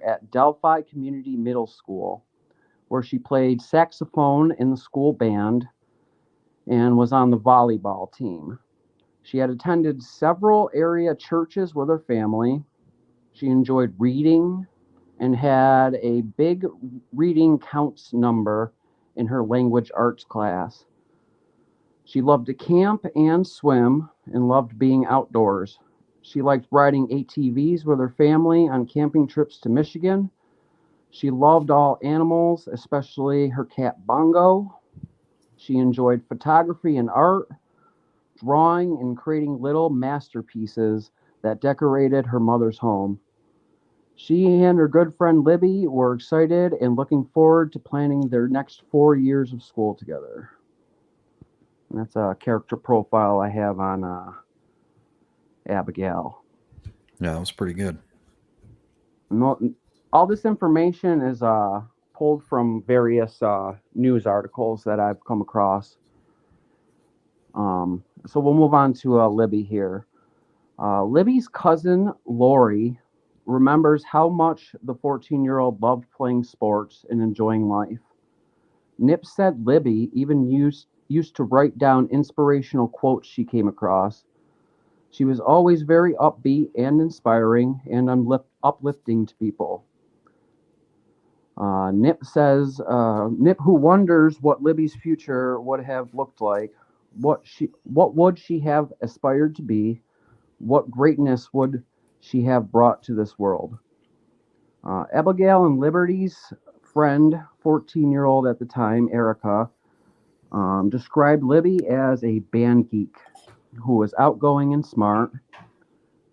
at Delphi Community Middle School, where she played saxophone in the school band and was on the volleyball team. She had attended several area churches with her family. She enjoyed reading and had a big reading counts number in her language arts class. She loved to camp and swim and loved being outdoors. She liked riding ATVs with her family on camping trips to Michigan. She loved all animals, especially her cat Bongo. She enjoyed photography and art, drawing and creating little masterpieces that decorated her mother's home. She and her good friend Libby were excited and looking forward to planning their next 4 years of school together. And that's a character profile I have on Abigail. Yeah, that was pretty good. All this information is pulled from various news articles that I've come across. So we'll move on to Libby here. Libby's cousin Lori remembers how much the 14-year-old loved playing sports and enjoying life. Nip said Libby even used to write down inspirational quotes she came across. She was always very upbeat and inspiring and uplifting to people. Nip who wonders what Libby's future would have looked like, what would she have aspired to be, what greatness would she have brought to this world. Abigail and Liberty's friend, 14-year-old at the time, Erica, described Libby as a band geek who was outgoing and smart.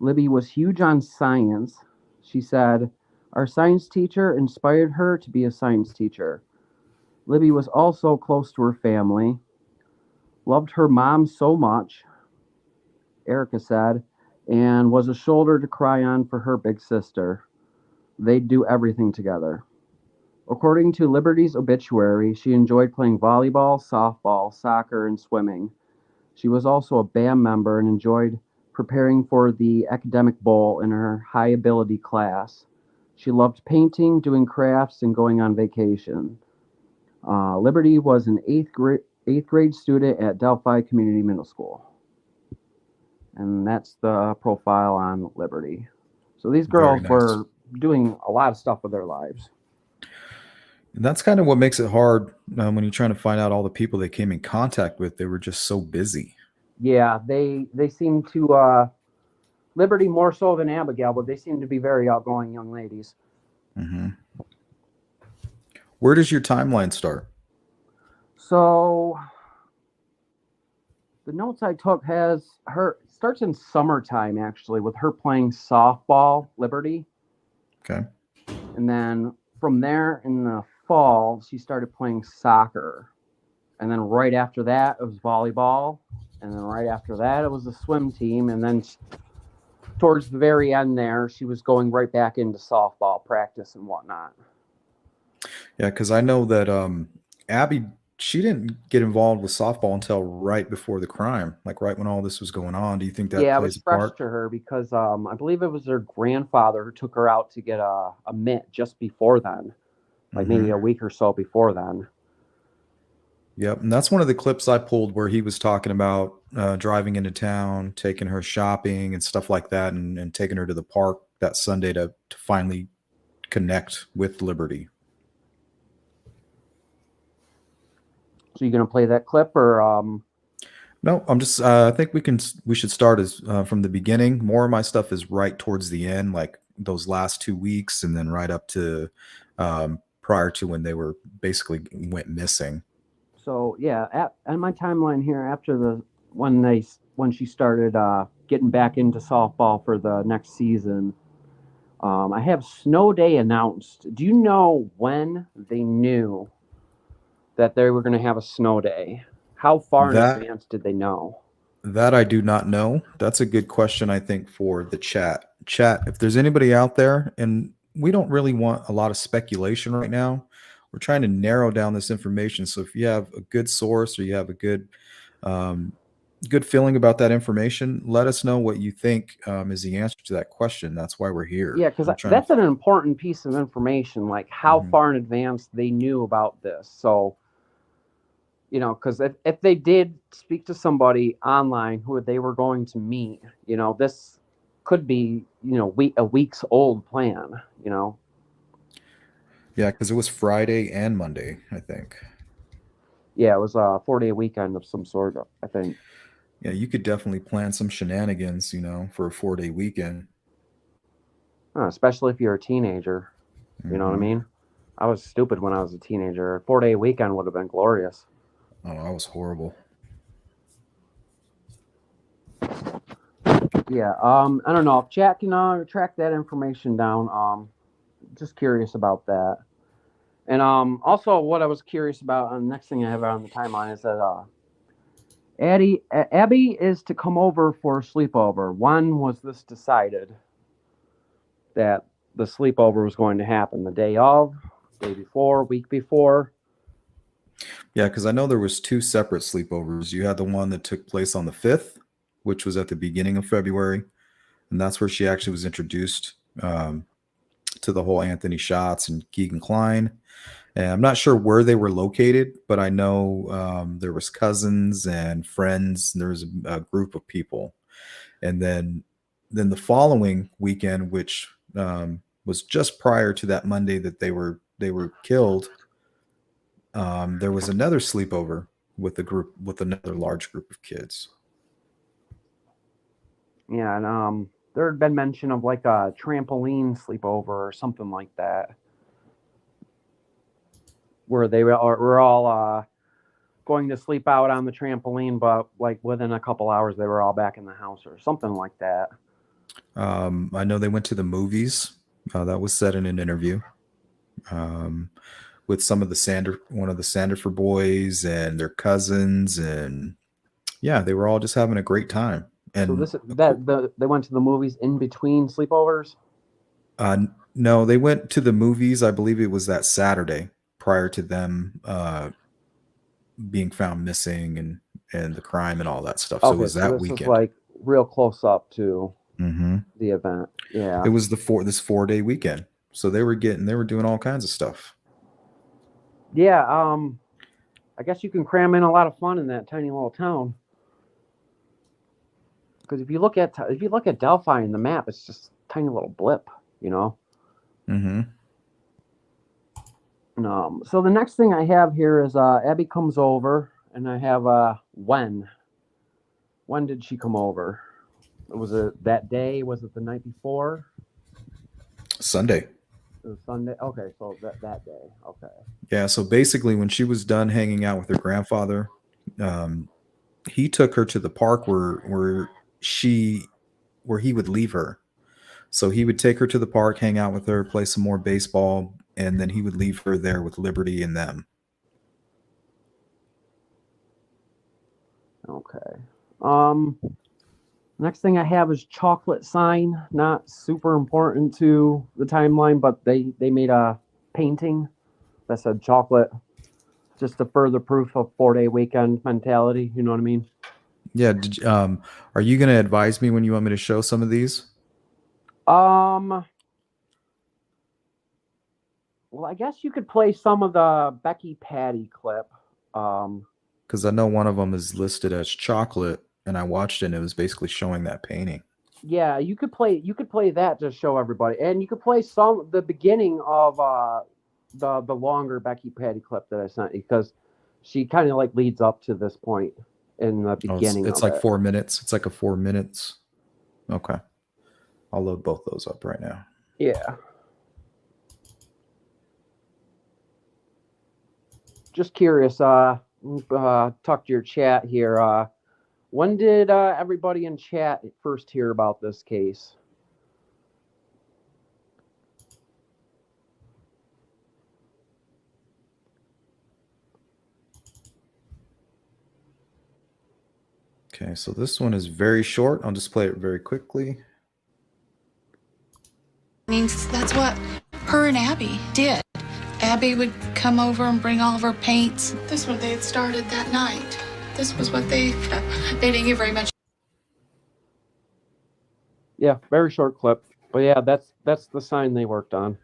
Libby was huge on science. She said, "Our science teacher inspired her to be a science teacher." Libby was also close to her family, loved her mom so much, Erica said, and was a shoulder to cry on for her big sister. They'd do everything together. According to Liberty's obituary, she enjoyed playing volleyball, softball, soccer, and swimming. She was also a band member and enjoyed preparing for the academic bowl in her high ability class. She loved painting, doing crafts, and going on vacation. Liberty was an eighth grade student at Delphi Community Middle School. And that's the profile on Liberty. So these Very girls nice. were doing a lot of stuff with their lives. And that's kind of what makes it hard when you're trying to find out all the people they came in contact with. They were just so busy. Yeah, they seem to Liberty more so than Abigail, but they seem to be very outgoing young ladies. Hmm. Where does your timeline start? So the notes I took has her starts in summertime actually with her playing softball, Liberty, Okay. and then from there in the fall she started playing soccer, and then right after that it was volleyball, and then right after that it was the swim team, and then towards the very end there she was going right back into softball practice and whatnot. Yeah, because I know that Abby, she didn't get involved with softball until right before the crime, like right when all this was going on. Do you think that Yeah, it plays was a fresh part? to her because I believe it was her grandfather who took her out to get a mitt just before then, like maybe Hmm. a week or so before then. Yep. And that's one of the clips I pulled where he was talking about driving into town, taking her shopping and stuff like that, and taking her to the park that Sunday to finally connect with Liberty. So you gonna play that clip or No, I'm just. I think we should start as from the beginning. More of my stuff is right towards the end, like those last 2 weeks, and then right up to prior to when they were basically went missing. so yeah, at my timeline here after the when she started getting back into softball for the next season, I have snow day announced. Do you know when they knew that they were going to have a snow day? How far in That advance did they know? that I do not know. That's a good question. I think for the chat. Chat. If there's anybody out there, and we don't really want a lot of speculation right now. We're trying to narrow down this information. So if you have a good source or you have a good um, good feeling about that information. Let us know what you think is the answer to that question. That's why we're here. Yeah, because I'm trying to. that's an important piece of information, like how Mhm. far in advance they knew about this. So, because if they did speak to somebody online who they were going to meet, this could be, a week's old plan. Yeah, because it was Friday and Monday, I think. Yeah, it was a 4-day weekend of some sort, I think. Yeah, you could definitely plan some shenanigans, for a 4-day weekend. Especially if you're a teenager. You know what I Hmm. mean? I was stupid when I was a teenager. A 4-day weekend would have been glorious. Oh, that was horrible. Yeah, I don't know if chat can track that information down. Just curious about that. And also what I was curious about, and the next thing I have on the timeline is that Abby is to come over for a sleepover. When was this decided that the sleepover was going to happen? The day of, day before, week before? Yeah, because I know there was two separate sleepovers. You had the one that took place on the 5th, which was at the beginning of February, and that's where she actually was introduced to the whole Anthony Schatz and Keegan Klein. And I'm not sure where they were located, but I know there was cousins and friends. And there was a group of people, and then the following weekend, which was just prior to that Monday that they were killed, there was another sleepover with another large group of kids. Yeah, and there had been mention of like a trampoline sleepover or something like that, where they were all going to sleep out on the trampoline, but like within a couple hours they were all back in the house or something like that. I know they went to the movies. That was said in an interview um, with one of the Sanderford boys and their cousins, and yeah, they were all just having a great time. So And they went to the movies in between sleepovers. no, they went to the movies. I believe it was that Saturday prior to them being found missing and the crime and all that stuff. So it Okay, was so that this is weekend. like real close up to Hmm. the event. It Yeah. was this 4-day weekend. So they were doing all kinds of stuff. Yeah, I guess you can cram in a lot of fun in that tiny little town. Because if you look at Delphi in the map, it's just a tiny little blip, you know. Hmm. So the next thing I have here is Abby comes over, and I have when. When did she come over? Was it that day? Was it the night before? Sunday. It was Sunday. Okay, so that day. Okay. Yeah. So basically, when she was done hanging out with her grandfather, um, he took her to the park where he would leave her. So he would take her to the park, hang out with her, play some more baseball, and then he would leave her there with Liberty and them. Okay. Um, Next thing I have is chocolate sign. Not super important to the timeline, but they made a painting that said chocolate, just to further proof of 4-day weekend mentality. You know what I mean? Yeah. Are you going to advise me when you want me to show some of these? Um. Well, I guess you could play some of the Becky Patty clip. Um. Because I know one of them is listed as chocolate, and I watched it, and it was basically showing that painting. Yeah, you could play. You could play that to show everybody, and you could play the beginning of the longer Becky Patty clip that I sent you, because she kind of like leads up to this point in the Oh, it's, beginning it's of like it. 4 minutes. It's like a 4 minutes. Okay. I'll load both those up right now. Yeah. Just curious. Talk to your chat here. When did everybody in chat first hear about this case? Okay, so this one is very short. I'll just play it very quickly. Means that's what her and Abby did. Abby would come over and bring all of her paints. This one they had started that night. This was what they didn't give very much. Yeah, very short clip. But yeah, that's the sign they worked on.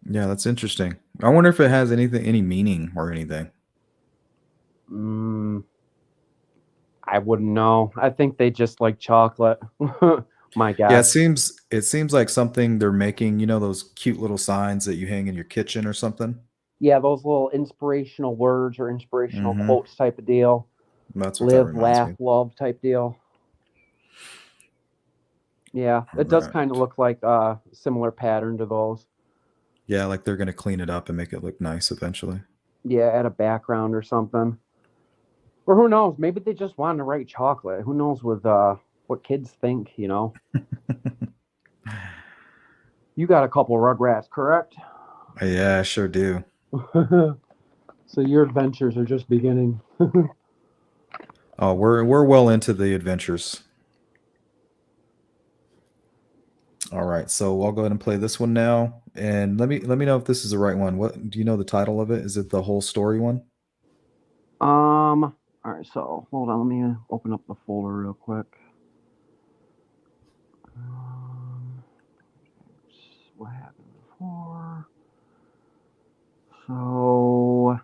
Yeah, that's interesting. I wonder if it has any meaning or anything. I wouldn't know. I think they just like chocolate. My Yeah, guess. it seems like something they're making, you know, those cute little signs that you hang in your kitchen or something. Yeah, those little inspirational words or inspirational Mm-hmm. quotes type of deal. That's what that Live, reminds laugh, me. love type deal. Yeah, All it does right. kind of look like a similar pattern to those. Yeah, like they're gonna clean it up and make it look nice eventually. Yeah, add a background or something. Or who knows? Maybe they just wanted to write chocolate. Who knows with what kids think, you know? You got a couple Rugrats, correct? Yeah, I sure do. So your adventures are just beginning. Oh, we're well into the adventures. All right, so I'll go ahead and play this one now, and let me know if this is the right one. What do you know the title of it? Is it the whole story one? All right, so hold on, let me open up the folder real quick. What happened before? So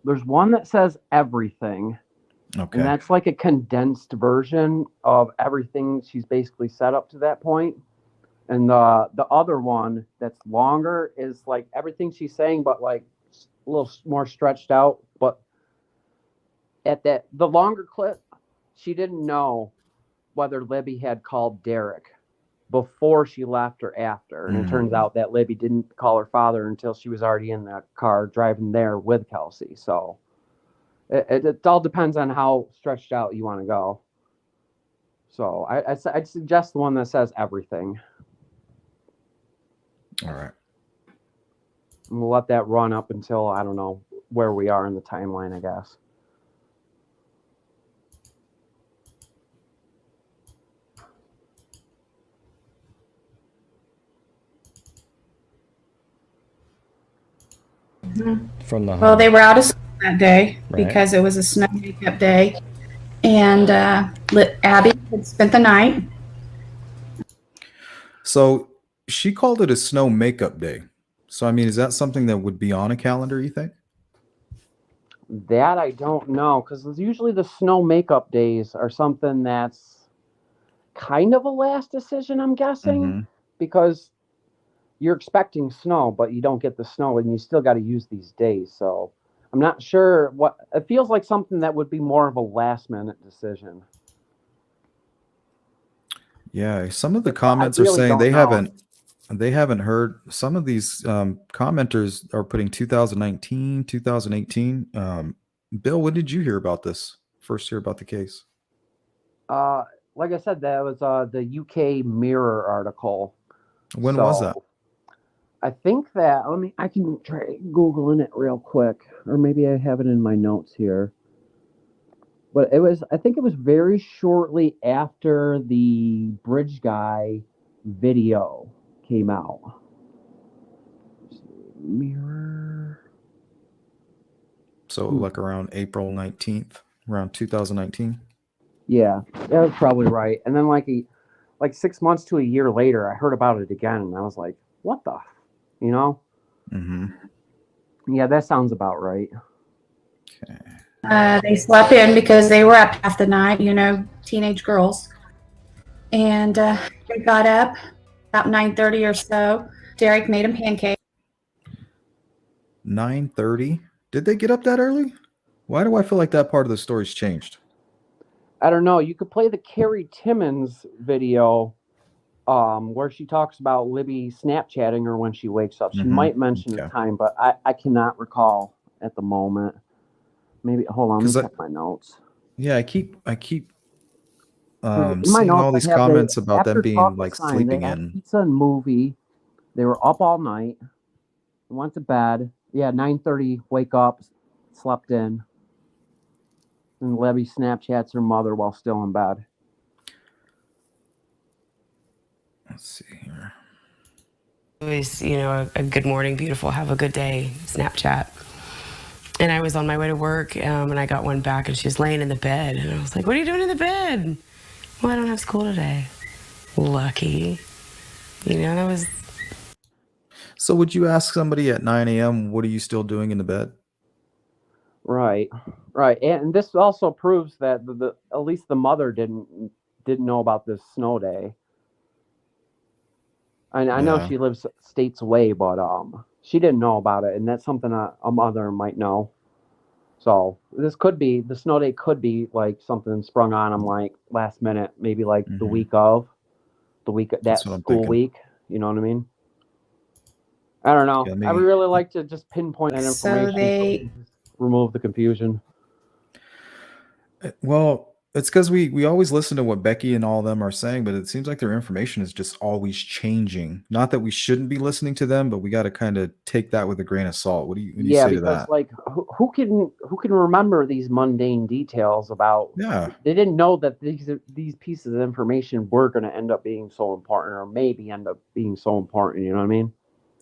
there's one that says everything, Okay. and that's like a condensed version of everything she's basically set up to that point. And the other one that's longer is like everything she's saying, but like a little more stretched out. But at the longer clip, she didn't know whether Libby had called Derek before she left or after. And it turns out that Libby didn't call her father until she was already in that car driving there with Kelsey. So it all depends on how stretched out you want to go. So I'd suggest the one that says everything. All right. And we'll let that run up until, I don't know, where we are in the timeline, I guess. From the Well, home. they were out of school that day Right. because it was a snow makeup day. And Abby had spent the night. So she called it a snow makeup day. So I mean, is that something that would be on a calendar, you think? That I don't know, because usually the snow makeup days are something that's kind of a last decision, I'm guessing, because you're expecting snow, but you don't get the snow, and you still got to use these days. So I'm not sure what it feels like. Something that would be more of a last minute decision. Yeah, some of the I comments are really saying don't know. they haven't heard. Some of these commenters are putting 2019, 2018. Bill, when did you hear about this? First hear about the case? Like I said, that was the UK Mirror article. When was that? I think that I can try Googling it real quick, or maybe I have it in my notes here. But I think it was very shortly after the Bridge Guy video came out. Mirror. So like around April 19th, around 2019. Yeah, that was probably right. And then like 6 months to a year later, I heard about it again, and I was like, "What the?" You know? Yeah, that sounds about right. They slept in because they were up half the night, teenage girls. And they got up about 9:30 or so. Derek made them pancakes. 9:30. Did they get up that early? Why do I feel like that part of the story's changed? I don't know. You could play the Carrie Timmons video where she talks about Libby Snapchatting her when she wakes up. She might mention the time, but I cannot recall at the moment. Maybe hold on, let me check my notes. Yeah, I keep In my seeing notes, all these I have comments about after them being chocolate like sign, they sleeping had in. pizza and movie. They were up all night. Went to bed. Yeah, 9:30. Wake up, slept in, and Libby Snapchats her mother while still in bed. Let's see here. Always, a good morning, beautiful, have a good day Snapchat. And I was on my way to work, and I got one back, and she was laying in the bed. And I was like, what are you doing in the bed? Well, I don't have school today. Lucky. That was... So would you ask somebody at 9 a.m., what are you still doing in the bed? Right. And this also proves that at least the mother didn't know about this snow day. I know she lives states away, but she didn't know about it, and that's something a mother might know. So the snow day could be like something sprung on them like last minute, maybe like the week of that school week. You know what I mean? I don't know. I would really like to just pinpoint that information so remove the confusion. Well, it's because we always listen to what Becky and all of them are saying, but it seems like their information is just always changing. Not that we shouldn't be listening to them, but we got to kind of take that with a grain of salt. What do you say to that? Like who can remember these mundane details about? Yeah, they didn't know that these pieces of information were going to end up being so important, or maybe end up being so important. You know what I mean?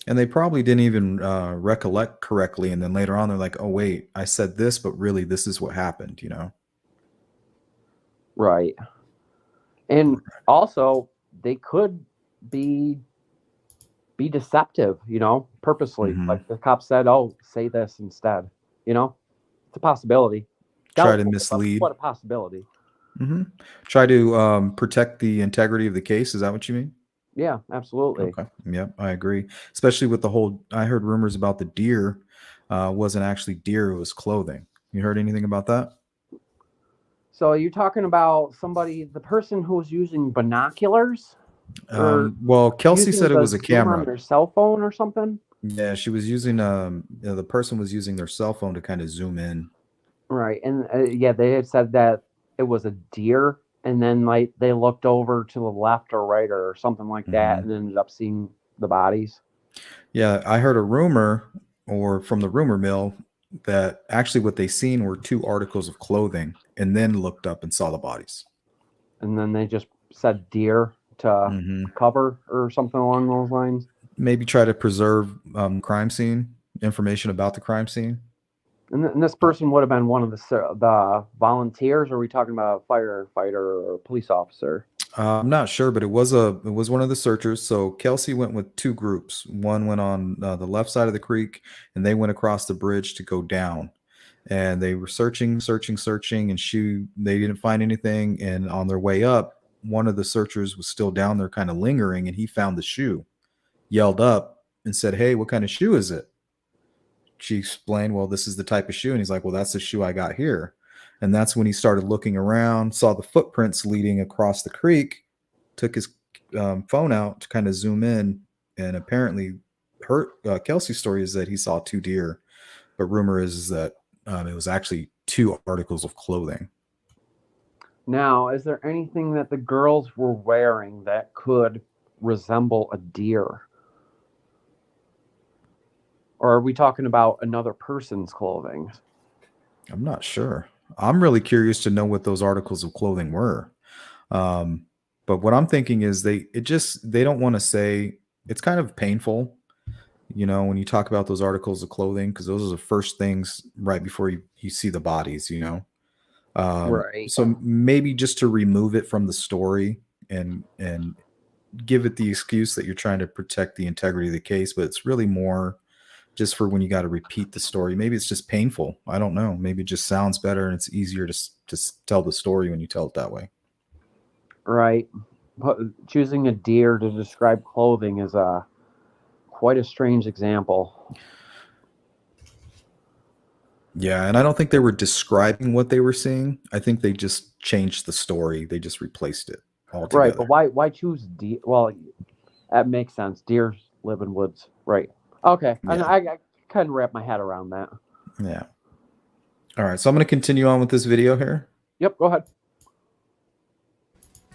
And they probably didn't even recollect correctly, and then later on they're like, "Oh wait, I said this, but really this is what happened." Right. And also they could be deceptive, purposely. Like the cop said, "Oh, say this instead." It's a possibility. Try to mislead. What a possibility. Try to protect the integrity of the case. Is that what you mean? Yeah, absolutely. Okay. Yep, I agree. Especially with the whole, I heard rumors about the deer wasn't actually deer, it was clothing. You heard anything about that? So you're talking about the person who was using binoculars? Well, Kelsey said it was a camera on their cell phone or something. Yeah, she was using the person was using their cell phone to kind of zoom in. Right, and they had said that it was a deer, and then like they looked over to the left or right or something like that, and ended up seeing the bodies. Yeah, I heard a rumor, or from the rumor mill, that actually what they seen were 2 articles of clothing, and then looked up and saw the bodies. And then they just said deer to cover or something along those lines. Maybe try to preserve crime scene information about the crime scene. And this person would have been one of the volunteers. Or are we talking about a firefighter or a police officer? I'm not sure, but it was one of the searchers. So Kelsey went with 2 groups. One went on the left side of the creek, and they went across the bridge to go down. And they were searching, and they didn't find anything. And on their way up, one of the searchers was still down there, kind of lingering, and he found the shoe, yelled up, and said, "Hey, what kind of shoe is it?" She explained, "Well, this is the type of shoe." And he's like, "Well, that's the shoe I got here." And that's when he started looking around, saw the footprints leading across the creek, took his phone out to kind of zoom in. And apparently Kelsey's story is that he saw 2 deer, but rumor is that it was actually 2 articles of clothing. Now, is there anything that the girls were wearing that could resemble a deer? Or are we talking about another person's clothing? I'm not sure. I'm really curious to know what those articles of clothing were. But what I'm thinking is they don't want to say. It's kind of painful, when you talk about those articles of clothing, because those are the first things right before you see the bodies, Right. So maybe just to remove it from the story and give it the excuse that you're trying to protect the integrity of the case, but it's really more just for when you got to repeat the story. Maybe it's just painful. I don't know. Maybe it just sounds better and it's easier to tell the story when you tell it that way. Right. But choosing a deer to describe clothing is quite a strange example. Yeah, and I don't think they were describing what they were seeing. I think they just changed the story. They just replaced it altogether. Right, but why choose deer? Well, that makes sense. Deer live in woods. Right. Okay. Yeah. I couldn't wrap my head around that. Yeah. All right, so I'm going to continue on with this video here. Yep, go ahead.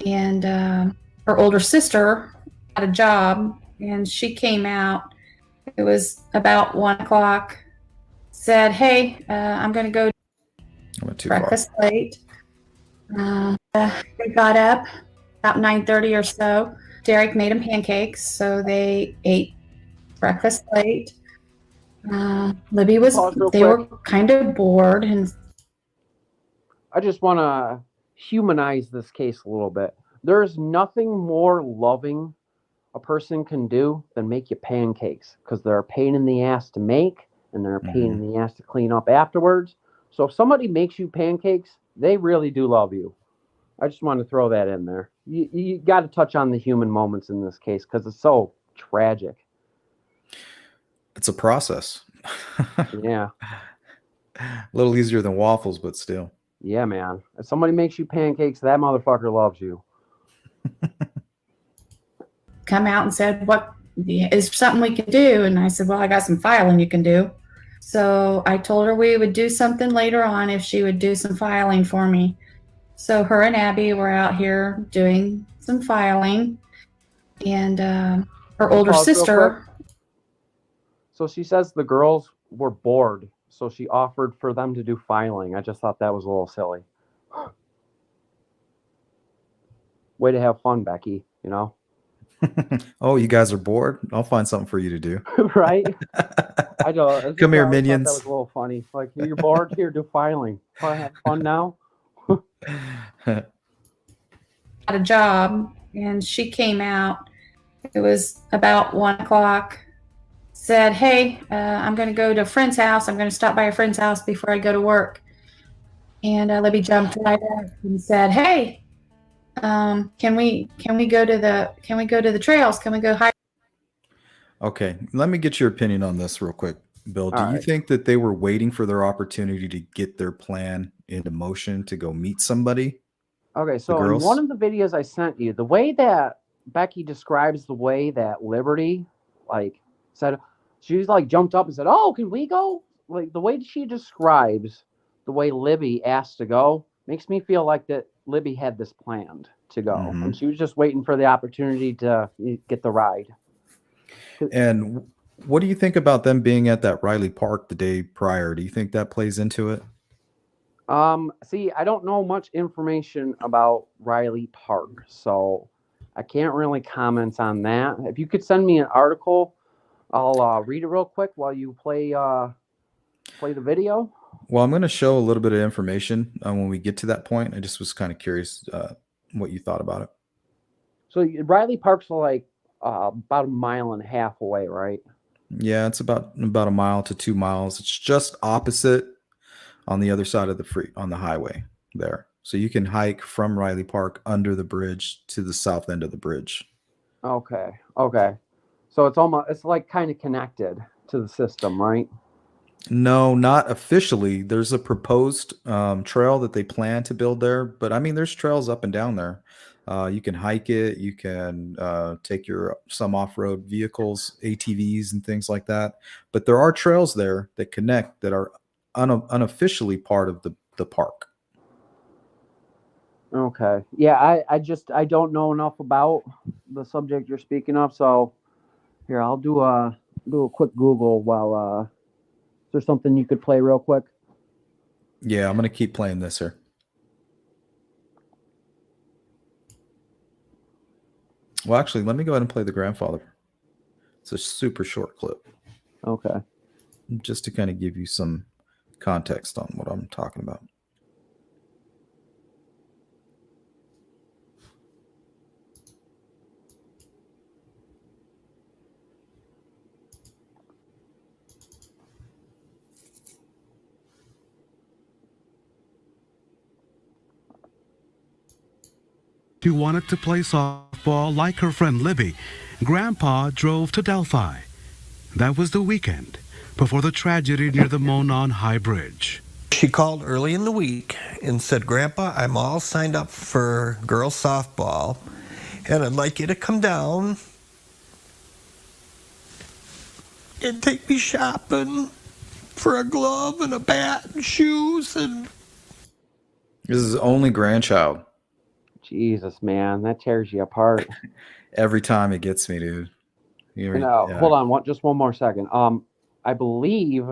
And her older sister had a job, and she came out. It was about 1 o'clock. Said, "Hey, I'm going to go breakfast late." They got up about 9:30 or so. Derek made them pancakes, so they ate breakfast late. Libby was, Pause real they were quick. kind of bored, and I just want to humanize this case a little bit. There's nothing more loving a person can do than make you pancakes, because they're a pain in the ass to make and they're a pain in the ass to clean up afterwards. So if somebody makes you pancakes, they really do love you. I just want to throw that in there. You got to touch on the human moments in this case because it's so tragic. It's a process. Yeah. A little easier than waffles, but still. Yeah, man. If somebody makes you pancakes, that motherfucker loves you. come out and said, "What is something we can do?" And I said, "Well, I got some filing you can do." So I told her we would do something later on if she would do some filing for me. So her and Abby were out here doing some filing, and her older Pause real sister. quick. So she says the girls were bored, so she offered for them to do filing. I just thought that was a little silly. Way to have fun, Becky, you know? Oh, you guys are bored? I'll find something for you to do. Right? I don't. Come here, I minions. thought that was a little funny. Like, you're bored? Here, do filing. Want to have fun now? Got a job, and she came out. It was about 1 o'clock. Said, "Hey, I'm going to go to a friend's house. I'm going to stop by a friend's house before I go to work." And Libby jumped right up and said, "Hey, can we go to the trails? Can we go hike?" Okay, let me get your opinion on this real quick, Bill. Do All you right. think that they were waiting for their opportunity to get their plan into motion to go meet somebody? Okay, so in girls? one of the videos I sent you, the way that Becky describes the way that Liberty, like, said, she's like jumped up and said, "Oh, can we go?" Like, the way she describes the way Libby asked to go makes me feel like that Libby had this planned to go, and she was just waiting for the opportunity to get the ride. And what do you think about them being at that Riley Park the day prior? Do you think that plays into it? See, I don't know much information about Riley Park, so I can't really comment on that. If you could send me an article, I'll read it real quick while you play the video. Well, I'm going to show a little bit of information when we get to that point. I just was kind of curious what you thought about it. So Riley Park's like about 1.5 miles away, right? Yeah, it's about a mile to 2 miles. It's just opposite on the other side of on the highway there. So you can hike from Riley Park under the bridge to the south end of the bridge. Okay. So it's like kind of connected to the system, right? No, not officially. There's a proposed trail that they plan to build there, but I mean, there's trails up and down there. You can hike it. You can take some off-road vehicles, ATVs, and things like that. But there are trails there that connect that are unofficially part of the park. Okay. Yeah, I don't know enough about the subject you're speaking of, so here I'll do a quick Google while is there something you could play real quick? Yeah, I'm gonna keep playing this here. Well, actually, let me go ahead and play the grandfather. It's a super short clip. Okay. Just to kind of give you some context on what I'm talking about. She wanted to play softball like her friend Libby. Grandpa drove to Delphi. That was the weekend before the tragedy near the Monon High Bridge. She called early in the week and said, "Grandpa, I'm all signed up for girls softball, and I'd like you to come down and take me shopping for a glove and a bat and shoes." And this is his only grandchild. Jesus, man, that tears you apart. Every time it gets me, dude. Hold on, just one more second. I believe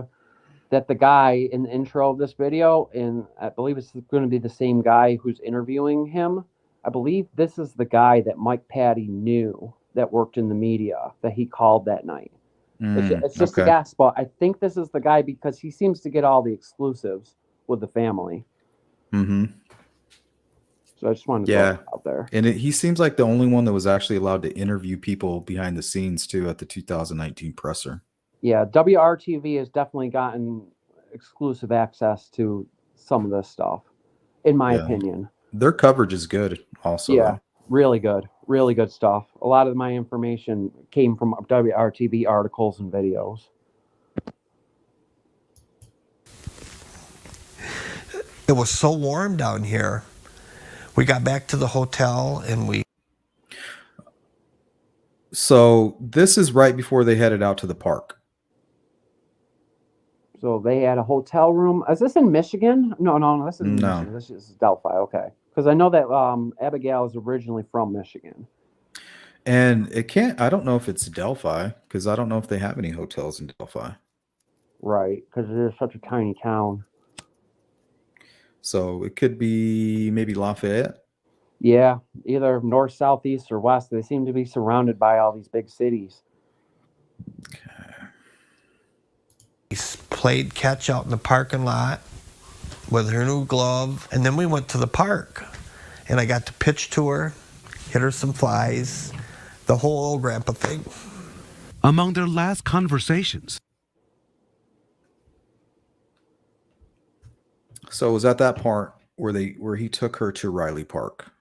that the guy in the intro of this video, and I believe it's going to be the same guy who's interviewing him. I believe this is the guy that Mike Patty knew that worked in the media that he called that night. It's just a Okay. guess, but I think this is the guy because he seems to get all the exclusives with the family. Mm-hmm. So I just wanted to throw Yeah. it out there. And he seems like the only one that was actually allowed to interview people behind the scenes too at the 2019 presser. Yeah, WRTV has definitely gotten exclusive access to some of this stuff, in my Yeah. opinion. Their coverage is good also. Yeah, really good stuff. A lot of my information came from WRTV articles and videos. It was so warm down here. We got back to the hotel and we So this is right before they headed out to the park. So they had a hotel room. Is this in Michigan? No, this isn't No. Michigan. This is Delphi. Okay, because I know that Abigail is originally from Michigan. And I don't know if it's Delphi because I don't know if they have any hotels in Delphi. Right, because it is such a tiny town. So it could be maybe Lafayette. Yeah, either north, south, east, or west. They seem to be surrounded by all these big cities. played catch out in the parking lot with her new glove. And then we went to the park. And I got to pitch to her, hit her some flies, the whole old grandpa thing. Among their last conversations, So it was at that part where he took her to Riley Park.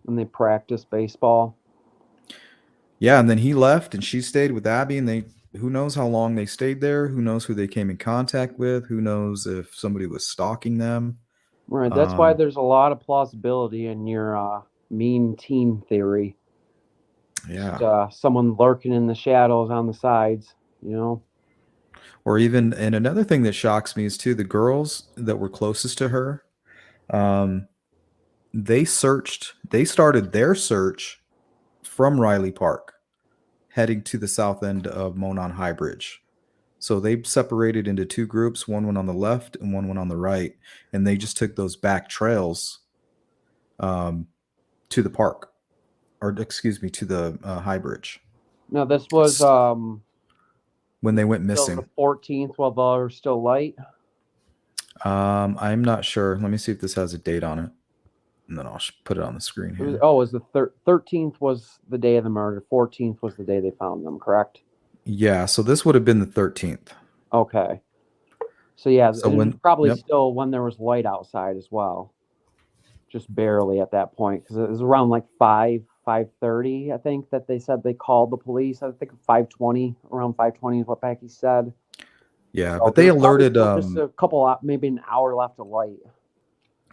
And they practiced baseball. Yeah, and then he left and she stayed with Abby, and who knows how long they stayed there, who knows who they came in contact with, who knows if somebody was stalking them. Right, that's why there's a lot of plausibility in your mean teen theory. Yeah. Just, someone lurking in the shadows on the sides, you know? Or even, and another thing that shocks me is too, the girls that were closest to her, they started their search from Riley Park, heading to the south end of Monon High Bridge. So they separated into two groups. One went on the left and one went on the right. And they just took those back trails to the park, or excuse me, to the High Bridge. No, this was when they went missing. the 14th while they were still light. I'm not sure. Let me see if this has a date on it, and then I'll put it on the screen here. It was the 13th was the day of the murder. 14th was the day they found them, correct? Yeah, so this would have been the 13th. Okay. So yeah, So when, probably still when there was light outside as well. Just barely at that point, because it was around like 5:30, I think, that they said they called the police. I think 5:20, around 5:20 is what Becky said. Yeah, So but they alerted just a couple, maybe an hour left of light.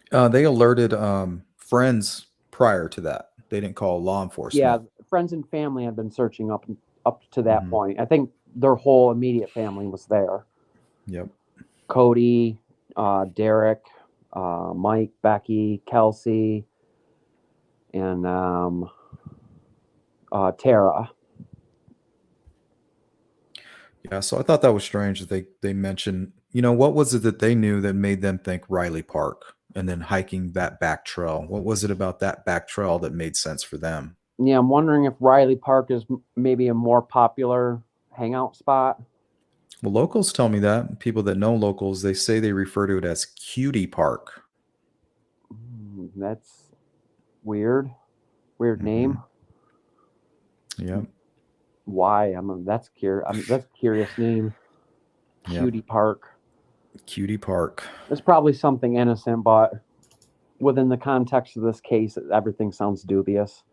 They alerted friends prior to that. They didn't call law enforcement. Yeah, friends and family had been searching up to that point. I think their whole immediate family was there. Yep. Cody, Derek, Mike, Becky, Kelsey, and Tara. Yeah, so I thought that was strange that they mentioned, what was it that they knew that made them think Riley Park and then hiking that back trail? What was it about that back trail that made sense for them? Yeah, I'm wondering if Riley Park is maybe a more popular hangout spot. Well, locals tell me that. People that know locals, they say they refer to it as Cutie Park. That's weird. Weird name. Yeah. Why? That's curious. That's a curious name. Cutie Park. Cutie Park. It's probably something innocent, but within the context of this case, everything sounds dubious.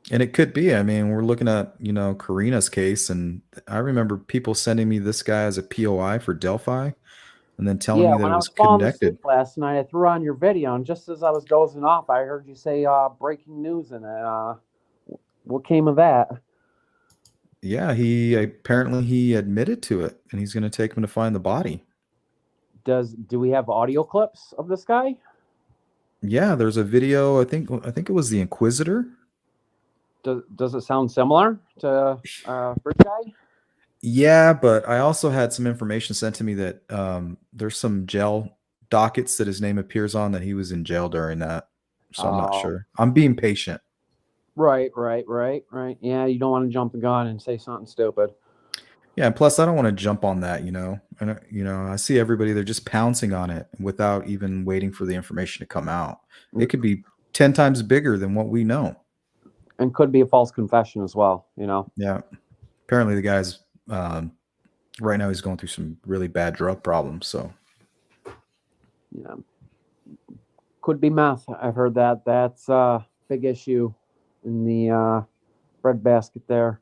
And it could be. I mean, we're looking at, Karina's case, and I remember people sending me this guy as a POI for Delphi and then telling me that when it I was falling connected. asleep last night, I threw on your video, and just as I was dozing off, I heard you say breaking news in it. What came of that? Yeah, he admitted to it, and he's going to take him to find the body. Do we have audio clips of this guy? Yeah, there's a video. I think it was the Inquisitor. Does it sound similar to First Guy? Yeah, but I also had some information sent to me that there's some jail dockets that his name appears on that he was in jail during that. So I'm not sure. I'm being patient. Right. Yeah, you don't want to jump the gun and say something stupid. Yeah, and plus I don't want to jump on that, you know. And I see everybody, they're just pouncing on it without even waiting for the information to come out. It could be 10 times bigger than what we know. And could be a false confession as well, Yeah. Apparently the guy's right now he's going through some really bad drug problems, so Yeah. Could be meth. I've heard that. That's a big issue in the breadbasket there.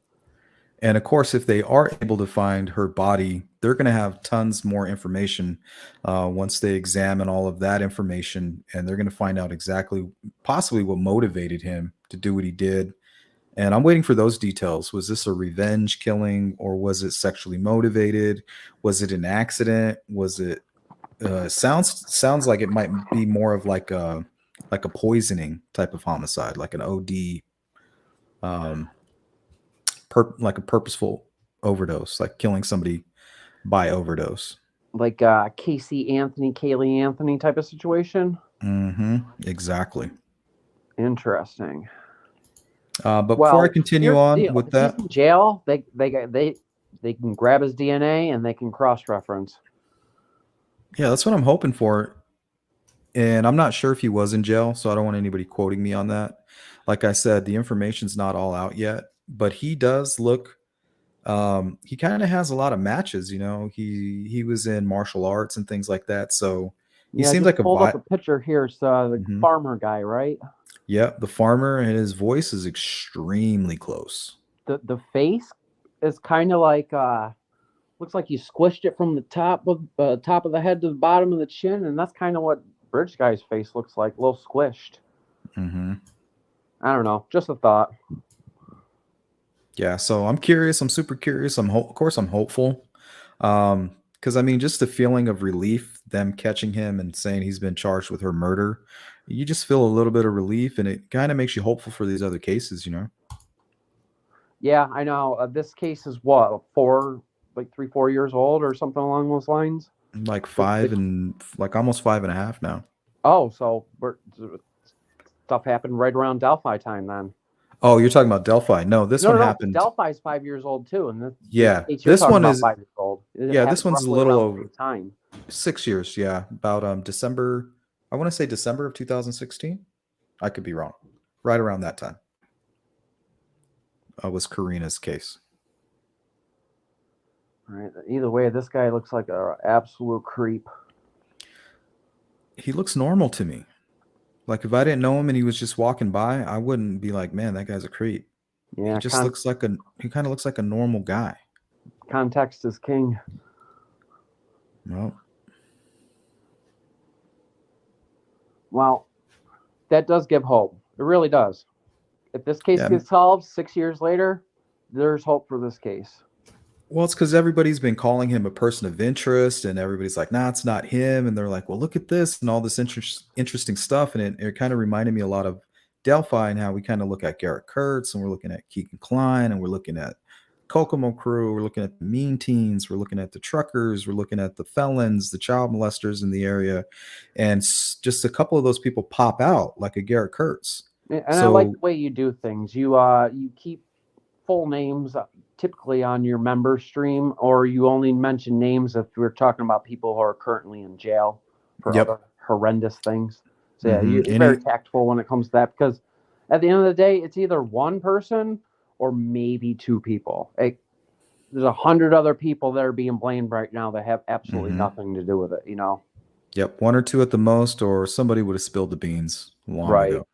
and of course, if they are able to find her body, they're going to have tons more information once they examine all of that information, and they're going to find out exactly, possibly, what motivated him to do what he did. And I'm waiting for those details. Was this a revenge killing, or was it sexually motivated? Was it an accident? Was it? Sounds like it might be more of like a poisoning type of homicide, like an OD. Like a purposeful overdose, like killing somebody by overdose. Like Casey Anthony, Kaylee Anthony type of situation. Exactly. Interesting. But before I continue here's the on deal. with If that, he's in jail, they can grab his DNA and they can cross-reference. yeah, that's what I'm hoping for. And I'm not sure if he was in jail, so I don't want anybody quoting me on that. Like I said, the information's not all out yet, but he does look. He kind of has a lot of matches, you know. He was in martial arts and things like that, so he Yeah, I seems just like pulled up a picture here. It's the Mhm. farmer guy, right? Yeah, the farmer, and his voice is extremely close. The face is kind of like looks like you squished it from the top of the head to the bottom of the chin, and that's kind of what Bridge Guy's face looks like, a little squished. Mm-hmm. I don't know, just a thought. Yeah, so I'm curious. I'm super curious. Of course, I'm hopeful. Because I mean, just the feeling of relief, them catching him and saying he's been charged with her murder, you just feel a little bit of relief, and it kind of makes you hopeful for these other cases, you know. Yeah, I know. This case is what, 3-4 years old or something along those lines. Like 5 and like almost 5.5 now. Oh, so stuff happened right around Delphi time then. Oh, you're talking about Delphi? No, this one happened. Delphi's 5 years old too, and this one is 5 years old. this one's a little over time. 6 years. Yeah, about December. I want to say December of 2016. I could be wrong. Right around that time. Was Karina's case. All right. Either way, this guy looks like an absolute creep. He looks normal to me. Like if I didn't know him and he was just walking by, I wouldn't be like, man, that guy's a creep. Yeah, he just looks like he kind of looks like a normal guy. Context is king. Well, that does give hope. It really does. If this case gets solved 6 years later, there's hope for this case. Well, it's because everybody's been calling him a person of interest, and everybody's like, nah, it's not him. And they're like, well, look at this and all this interesting stuff. And it kind of reminded me a lot of Delphi and how we kind of look at Garrett Kurtz, and we're looking at Keegan Klein, and we're looking at Kokomo Crew, we're looking at the Mean Teens, we're looking at the truckers, we're looking at the felons, the child molesters in the area. And just a couple of those people pop out like a Garrett Kurtz. And I like the way you do things. You keep full names typically on your member stream, or you only mention names if we're talking about people who are currently in jail for other horrendous things. So yeah, you're very tactful when it comes to that, because at the end of the day, it's either one person or maybe 2 people. There's 100 other people that are being blamed right now that have absolutely nothing to do with it, you know? Yep, 1 or 2 at the most, or somebody would have spilled the beans long ago.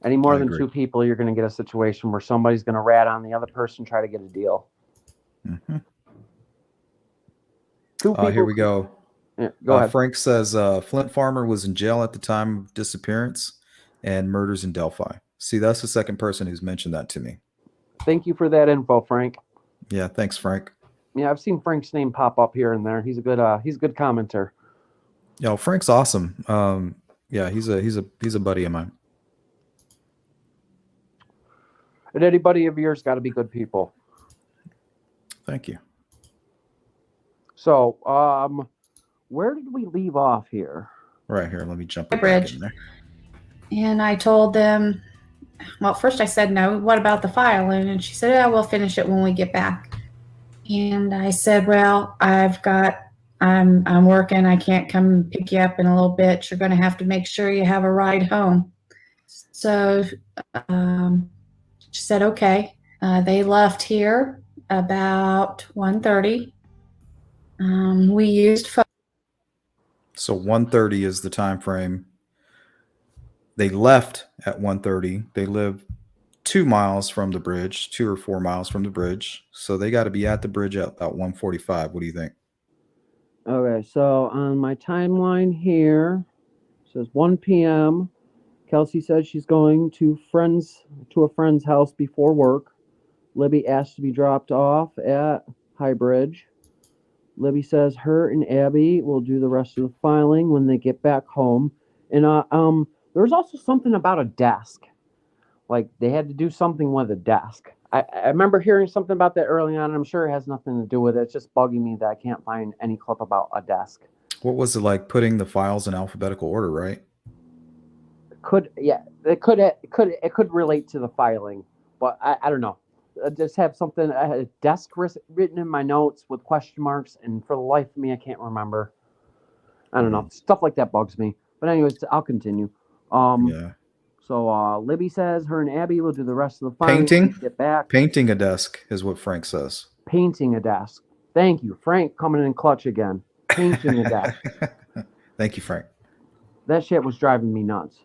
Any more than 2 people, you're going to get a situation where somebody's going to rat on the other person, try to get a deal. 2 people. Here we go. Yeah, go ahead. Frank says Flint Farmer was in jail at the time of disappearance and murders in Delphi. See, that's the second person who's mentioned that to me. Thank you for that info, Frank. Yeah, thanks, Frank. Yeah, I've seen Frank's name pop up here and there. He's a good commenter. Yo, Frank's awesome. Yeah, he's a buddy of mine. And anybody of yours got to be good people. Thank you. So, where did we leave off here? Right here. Let me jump Bridge. back in there. And I told them well, at first I said no. What about the filing? And she said, yeah, we'll finish it when we get back. And I said, well, I'm working. I can't come pick you up in a little bit. You're going to have to make sure you have a ride home. So she said, okay. They left here about 1:30. We used phone. So 1:30 is the time frame. They left at 1:30. They live 2 miles from the bridge, 2 or 4 miles from the bridge. So they got to be at the bridge at about 1:45. What do you think? Okay, so on my timeline here, it says 1 p.m. Kelsey says she's going to a friend's house before work. Libby asked to be dropped off at High Bridge. Libby says her and Abby will do the rest of the filing when they get back home. And there was also something about a desk. Like they had to do something with a desk. I remember hearing something about that early on. And I'm sure it has nothing to do with it. It's just bugging me that I can't find any clip about a desk. What was it like putting the files in alphabetical order, right? It could relate to the filing, but I don't know. I just have something. I had a desk written in my notes with question marks, and for the life of me, I can't remember. I don't know. Stuff like that bugs me. But anyways, I'll continue. Yeah. So Libby says her and Abby will do the rest of the filing. Painting? Get back. Painting a desk is what Frank says. Painting a desk. Thank you, Frank, coming in clutch again. Painting a desk. Thank you, Frank. That shit was driving me nuts.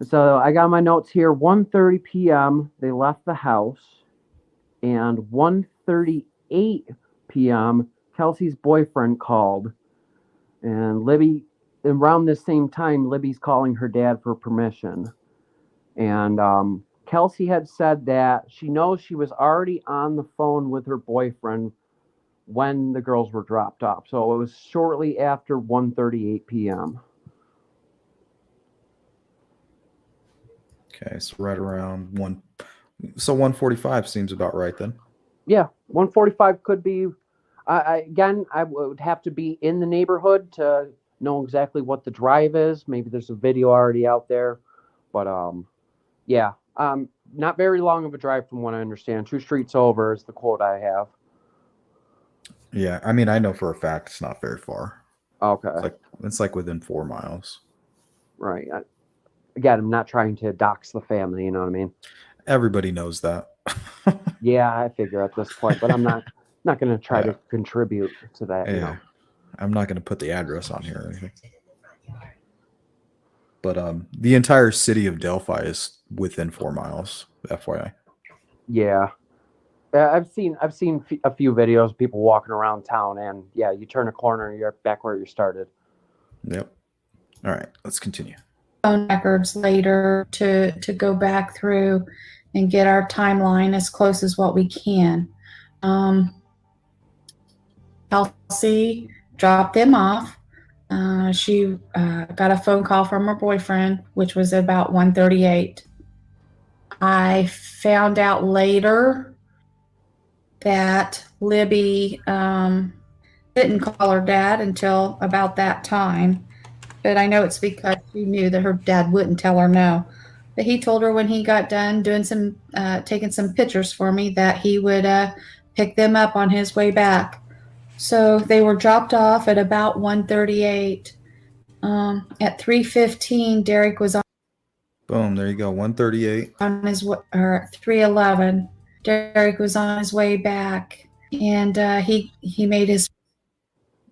So I got my notes here. 1:30 p.m. they left the house, and 1:38 p.m. Kelsey's boyfriend called, and Libby. Around this same time, Libby's calling her dad for permission, and Kelsey had said that she knows she was already on the phone with her boyfriend when the girls were dropped off. So it was shortly after 1:38 p.m. Okay, so right around 1. So 1:45 seems about right then. Yeah, 1:45 could be. I would have to be in the neighborhood to know exactly what the drive is. Maybe there's a video already out there, but yeah, not very long of a drive from what I understand. 2 streets over is the quote I have. Yeah, I mean, I know for a fact it's not very far. Okay, It's like within 4 miles. right. Again, I'm not trying to dox the family. You know what I mean? Everybody knows that. Yeah, I figure at this point, but I'm not going to try to contribute to that. Yeah. You know? I'm not going to put the address on here or anything. But the entire city of Delphi is within 4 miles, FYI. Yeah. I've seen a few videos of people walking around town, and yeah, you turn a corner and you're back where you started. Yep. All right, let's continue. Phone records later to go back through and get our timeline as close as what we can. Kelsey dropped them off. She got a phone call from her boyfriend, which was about 1:38. I found out later that Libby didn't call her dad until about that time. But I know it's because she knew that her dad wouldn't tell her no. But he told her when he got done doing taking some pictures for me that he would pick them up on his way back. So they were dropped off at about 1:38. At 3:15, Derek was Boom, there you go, 1:38. on his or at 3:11. Derek was on his way back, and he made his.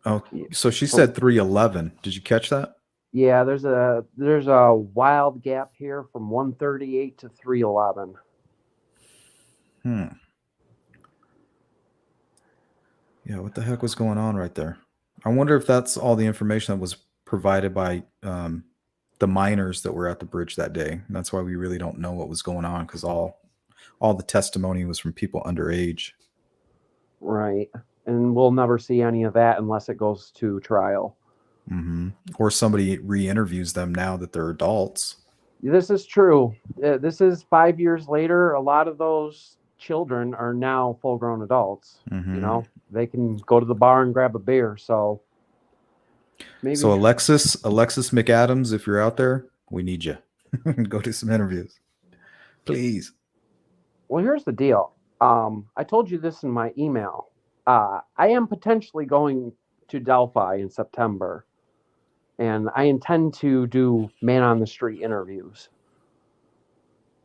Oh, so she said 3:11. Did you catch that? Yeah, there's a wild gap here from 1:38 to 3:11. Yeah, what the heck was going on right there? I wonder if that's all the information that was provided by the miners that were at the bridge that day. And that's why we really don't know what was going on, because all the testimony was from people underage. Right. And we'll never see any of that unless it goes to trial. Mm-hmm. Or somebody re-interviews them now that they're adults. This is true. This is 5 years later. A lot of those children are now full-grown adults. Mm-hmm. You know, they can go to the bar and grab a beer. So maybe. So Alexis McAdams, if you're out there, we need you. Go do some interviews, please. Well, here's the deal. I told you this in my email. I am potentially going to Delphi in September, and I intend to do man on the street interviews.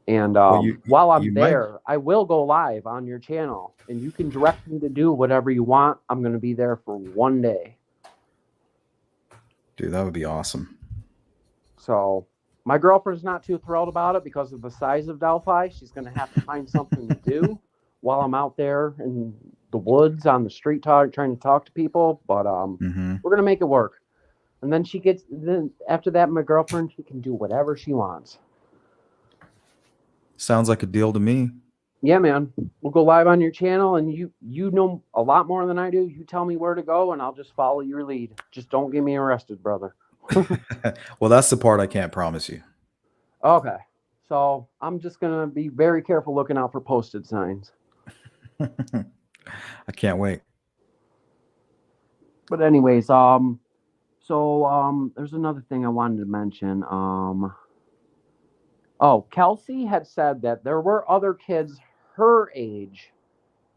And Well, while I'm you might, there, I will go live on your channel, and you can direct me to do whatever you want. I'm going to be there for one day. dude, that would be awesome. So my girlfriend's not too thrilled about it because of the size of Delphi. She's going to have to find something to do while I'm out there in the woods on the street trying to talk to people. But we're going to make it work. And then then after that, my girlfriend, she can do whatever she wants. Sounds like a deal to me. Yeah, man. We'll go live on your channel, and you know a lot more than I do. You tell me where to go, and I'll just follow your lead. Just don't get me arrested, brother. Well, that's the part I can't promise you. Okay. So I'm just going to be very careful looking out for posted signs. I can't wait. But anyways, there's another thing I wanted to mention. Kelsey had said that there were other kids her age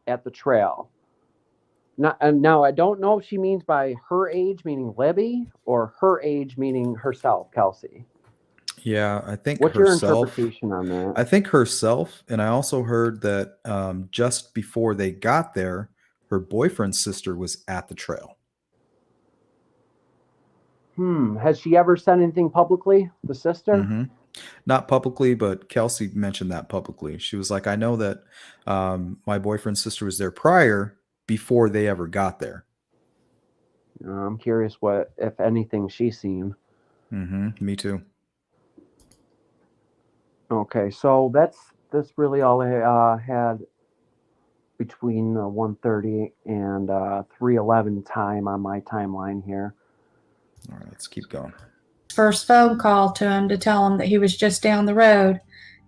at the trail. Now, I don't know if she means by her age meaning Libby or her age meaning herself, Kelsey. Yeah, I think What's herself. your interpretation on that? I think herself, and I also heard that just before they got there, her boyfriend's sister was at the trail. Has she ever said anything publicly, the sister? Mm-hmm. Not publicly, but Kelsey mentioned that publicly. She was like, I know that my boyfriend's sister was there prior, before they ever got there. I'm curious what, if anything, she's seen. Me too. Okay, so that's really all I had between 1:30 and 3:11 time on my timeline here. All right, let's keep going. First phone call to him to tell him that he was just down the road,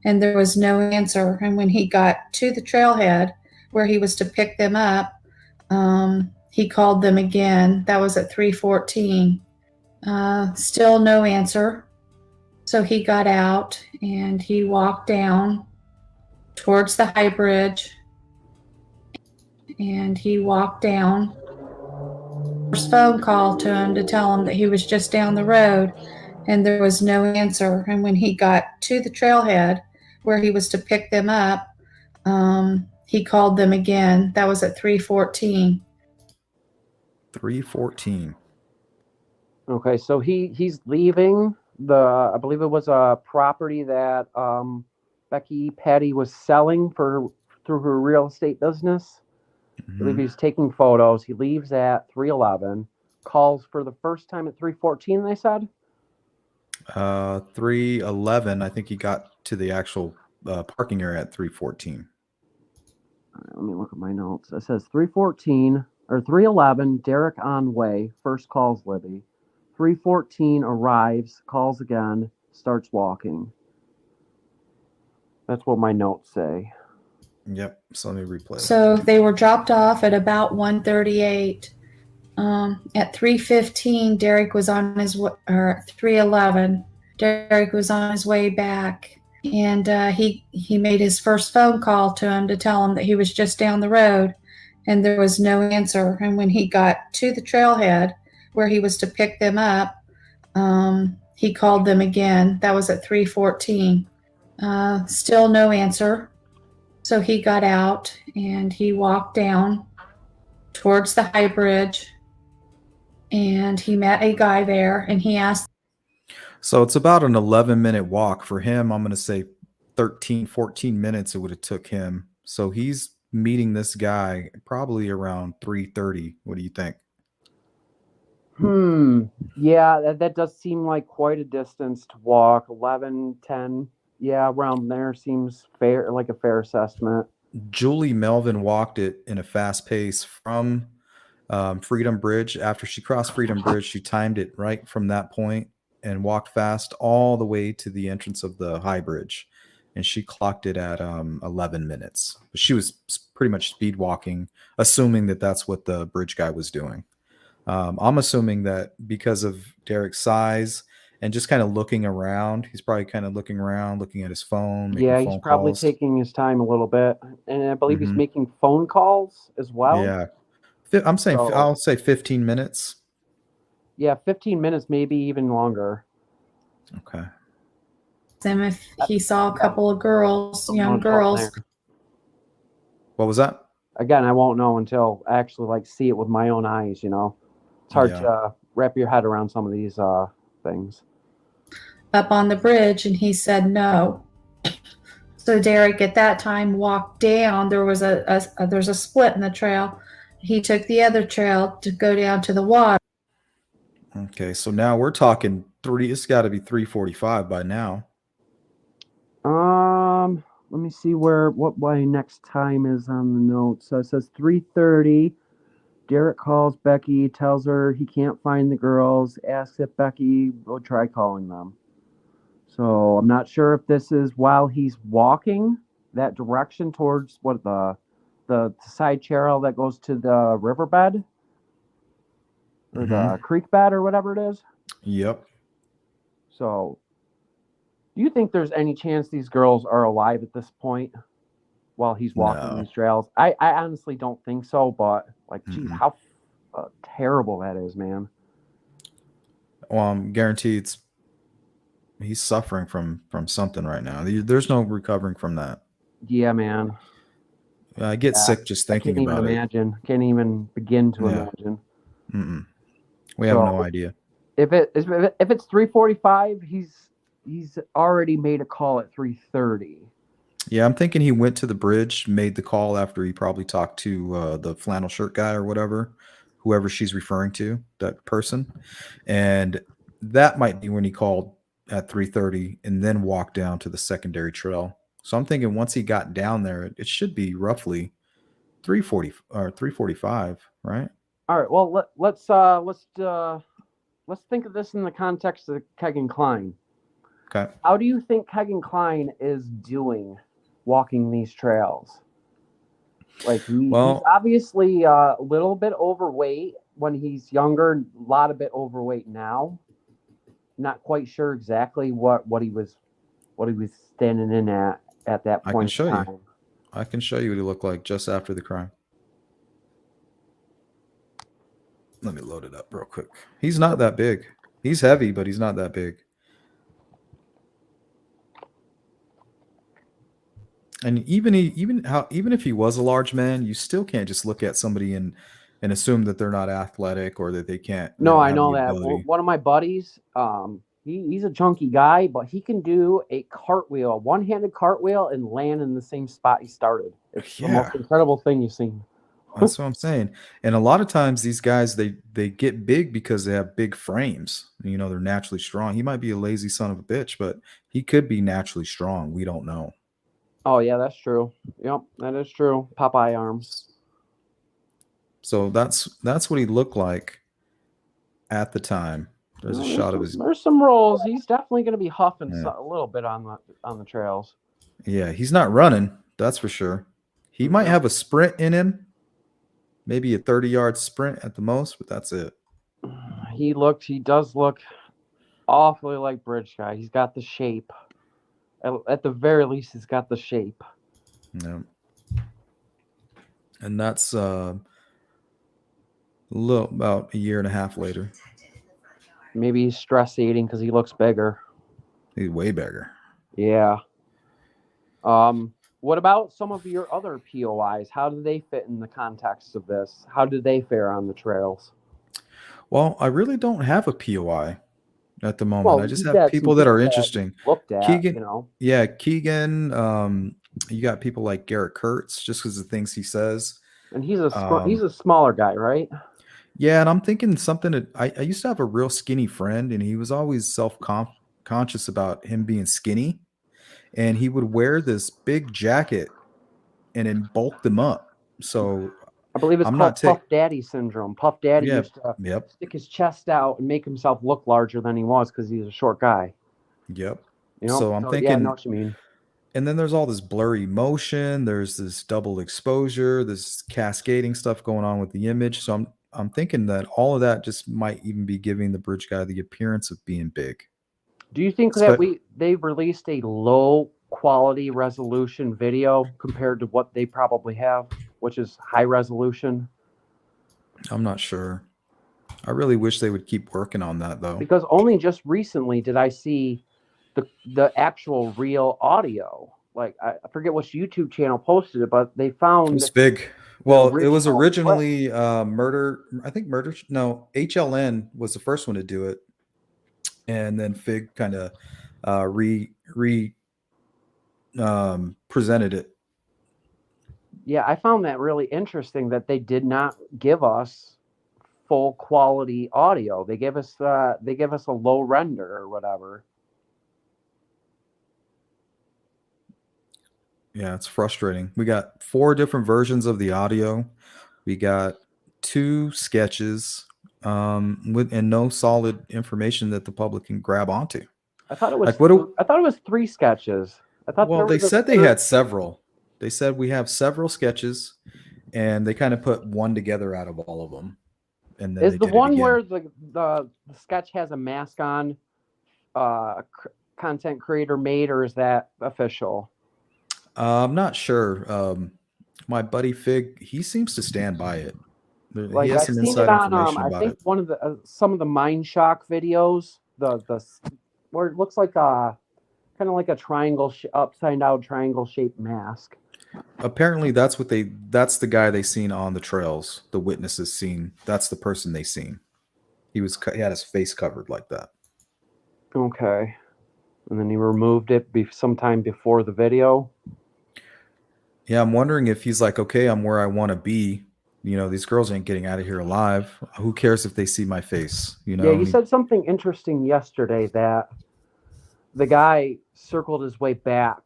and there was no answer. And when he got to the trailhead where he was to pick them up, he called them again. That was at 3:14. Still no answer. So he got out and he walked down towards the high bridge. And he walked down. First phone call to him to tell him that he was just down the road, and there was no answer. And when he got to the trailhead where he was to pick them up, he called them again. That was at 3:14. 3:14. Okay, so he's leaving I believe it was a property that Becky Patty was selling through her real estate business. I believe he's taking photos. He leaves at 3:11, calls for the first time at 3:14, they said? 3:11. I think he got to the actual parking area at 3:14. All right, let me look at my notes. It says 3:14 or 3:11, Derek on way, first calls Libby. 3:14 arrives, calls again, starts walking. That's what my notes say. Yep. So let me replay. So they were dropped off at about 1:38. At 3:15, Derek was on his way, or 3:11, Derek was on his way back, and he made his first phone call to him to tell him that he was just down the road, and there was no answer. And when he got to the trailhead where he was to pick them up, he called them again. That was at 3:14. Still no answer. So he got out and he walked down towards the high bridge, and he met a guy there, and he asked. So it's about an 11-minute walk for him. I'm going to say 13, 14 minutes it would have took him. So he's meeting this guy probably around 3:30. What do you think? Yeah, that does seem like quite a distance to walk. 11, 10. Yeah, around there seems fair, like a fair assessment. Julie Melvin walked it in a fast pace from Freedom Bridge. After she crossed Freedom Bridge, she timed it right from that point and walked fast all the way to the entrance of the high bridge. And she clocked it at 11 minutes. She was pretty much speed walking, assuming that that's what the bridge guy was doing. I'm assuming that because of Derek's size and just kind of looking around. He's probably kind of looking around, looking at his phone, making Yeah, he's phone probably calls. taking his time a little bit, and I believe he's Hmm. making phone calls as well. Yeah. I'm saying So I'll say 15 minutes. yeah, 15 minutes, maybe even longer. Okay. Him if he saw a Yeah. couple of girls, Don't know young what's going girls. there. What was that? Again, I won't know until I actually like see it with my own eyes. It's hard Yeah. to wrap your head around some of these things. Up on the bridge, and he said no. So Derek at that time walked down. There was there's a split in the trail. He took the other trail to go down to the water. Okay, so now we're talking three. It's got to be 3:45 by now. Let me see what my next time is on the notes. So it says 3:30. Derek calls Becky, tells her he can't find the girls, asks if Becky will try calling them. So I'm not sure if this is while he's walking that direction towards the side trail that goes to the riverbed or the creek bed or whatever it is. Yep. So do you think there's any chance these girls are alive at this point while he's walking No. these trails? I honestly don't think so, but like, geez, how terrible that is, man. Well, I'm guaranteed he's suffering from something right now. There's no recovering from that. Yeah, man. I get sick just thinking I can't about even imagine. Can't even begin to imagine. it. We have no idea. If it's 3:45, he's already made a call at 3:30. Yeah, I'm thinking he went to the bridge, made the call after he probably talked to the flannel shirt guy or whoever she's referring to, that person. And that might be when he called at 3:30 and then walked down to the secondary trail. So I'm thinking once he got down there, it should be roughly 3:40 or 3:45, right? All right. Well, let's think of this in the context of Kegan Kline. Okay. How do you think Kegan Kline is doing walking these trails? Like he's obviously a little bit overweight when he's younger, a lot of bit overweight now. Not quite sure exactly what he was standing in at that point. I can show you what he looked like just after the crime. Let me load it up real quick. He's not that big. He's heavy, but he's not that big. And even if he was a large man, you still can't just look at somebody and assume that they're not athletic or that they can't. No, I know that. One of my buddies, he's a chunky guy, but he can do a cartwheel, a one-handed cartwheel, and land in the same spot he started. It's the most incredible thing you've seen. That's what I'm saying. And a lot of times these guys, they get big because they have big frames. They're naturally strong. He might be a lazy son of a bitch, but he could be naturally strong. We don't know. Oh yeah, that's true. Yep, that is true. Popeye arms. So that's what he looked like at the time. There's a shot of his. There's some rolls. He's definitely going to be huffing a little bit on the trails. Yeah, he's not running. That's for sure. He might have a sprint in him, maybe a 30-yard sprint at the most, but that's it. He does look awfully like Bridge Guy. He's got the shape. At the very least, he's got the shape. Yeah. And that's about a year and a half later. Maybe he's stress eating because he looks bigger. He's way bigger. Yeah. What about some of your other POIs? How do they fit in the context of this? How do they fare on the trails? Well, I really don't have a POI at the moment. I just have people that are interesting. Looked at, Keegan, yeah, Keegan. You got people like Garrett Kurtz, just because of the things he says. And he's a smaller guy, right? Yeah, and I'm thinking something that I used to have a real skinny friend, and he was always self-conscious about him being skinny, and he would wear this big jacket and then bulk them up. So I believe it's called Puff Daddy syndrome. Puff Daddy used to stick his chest out and make himself look larger than he was because he's a short guy. Yep. So I'm thinking. Yeah, I know what you mean. And then there's all this blurry motion. There's this double exposure. This cascading stuff going on with the image. So I'm thinking that all of that just might even be giving the bridge guy the appearance of being big. Do you think that they released a low quality resolution video compared to what they probably have, which is high resolution? I'm not sure. I really wish they would keep working on that though. Because only just recently did I see the actual real audio. Like I forget which YouTube channel posted it, but they found It was big. Well, it was original originally Murder. I think Murder. No, HLN was the first one to do it, and then Fig kind of presented it. Yeah, I found that really interesting that they did not give us full quality audio. They gave us a low render or whatever. Yeah, it's frustrating. We got 4 different versions of the audio. We got 2 sketches and no solid information that the public can grab onto. I thought it was Like, I thought it was 3 sketches. I thought well, they said they had several. They said we have several sketches, and they kind of put one together out of all of them. And then is they the did it one again. where the sketch has a mask on, content creator made, or is that official? I'm not sure. My buddy Fig, he seems to stand by it. Like He has I've some seen inside it on information I about think it. one of the some of the Mind Shock videos, the where it looks like a kind of like a triangle upside down triangle shaped mask. Apparently, that's the guy they seen on the trails. The witnesses seen. That's the person they seen. He had his face covered like that. Okay, and then he removed it sometime before the video. Yeah, I'm wondering if he's like, okay, I'm where I want to be. You know, these girls ain't getting out of here alive. Who cares if they see my face? You know. Yeah, you said something interesting yesterday that the guy circled his way back.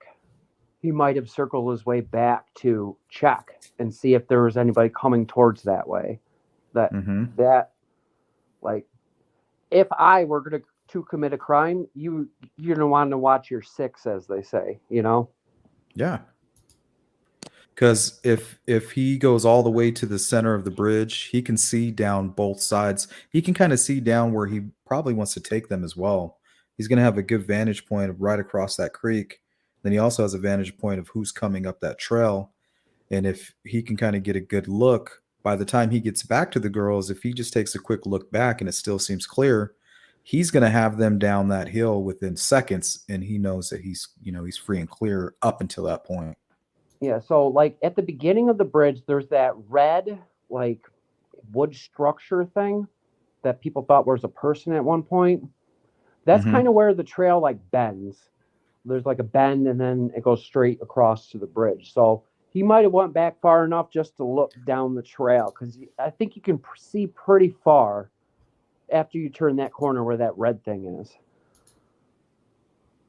He might have circled his way back to check and see if there was anybody coming towards that way. That like, if I were going to commit a crime, you're gonna want to watch your 6, as they say. You know. Yeah. Because if he goes all the way to the center of the bridge, he can see down both sides. He can kind of see down where he probably wants to take them as well. He's going to have a good vantage point of right across that creek. Then he also has a vantage point of who's coming up that trail. And if he can kind of get a good look, by the time he gets back to the girls, if he just takes a quick look back and it still seems clear, he's going to have them down that hill within seconds. And he knows that he's free and clear up until that point. Yeah, so like at the beginning of the bridge, there's that red like wood structure thing that people thought was a person at one point. That's kind of where the trail like bends. There's like a bend and then it goes straight across to the bridge. So he might have went back far enough just to look down the trail, because I think you can see pretty far after you turn that corner where that red thing is.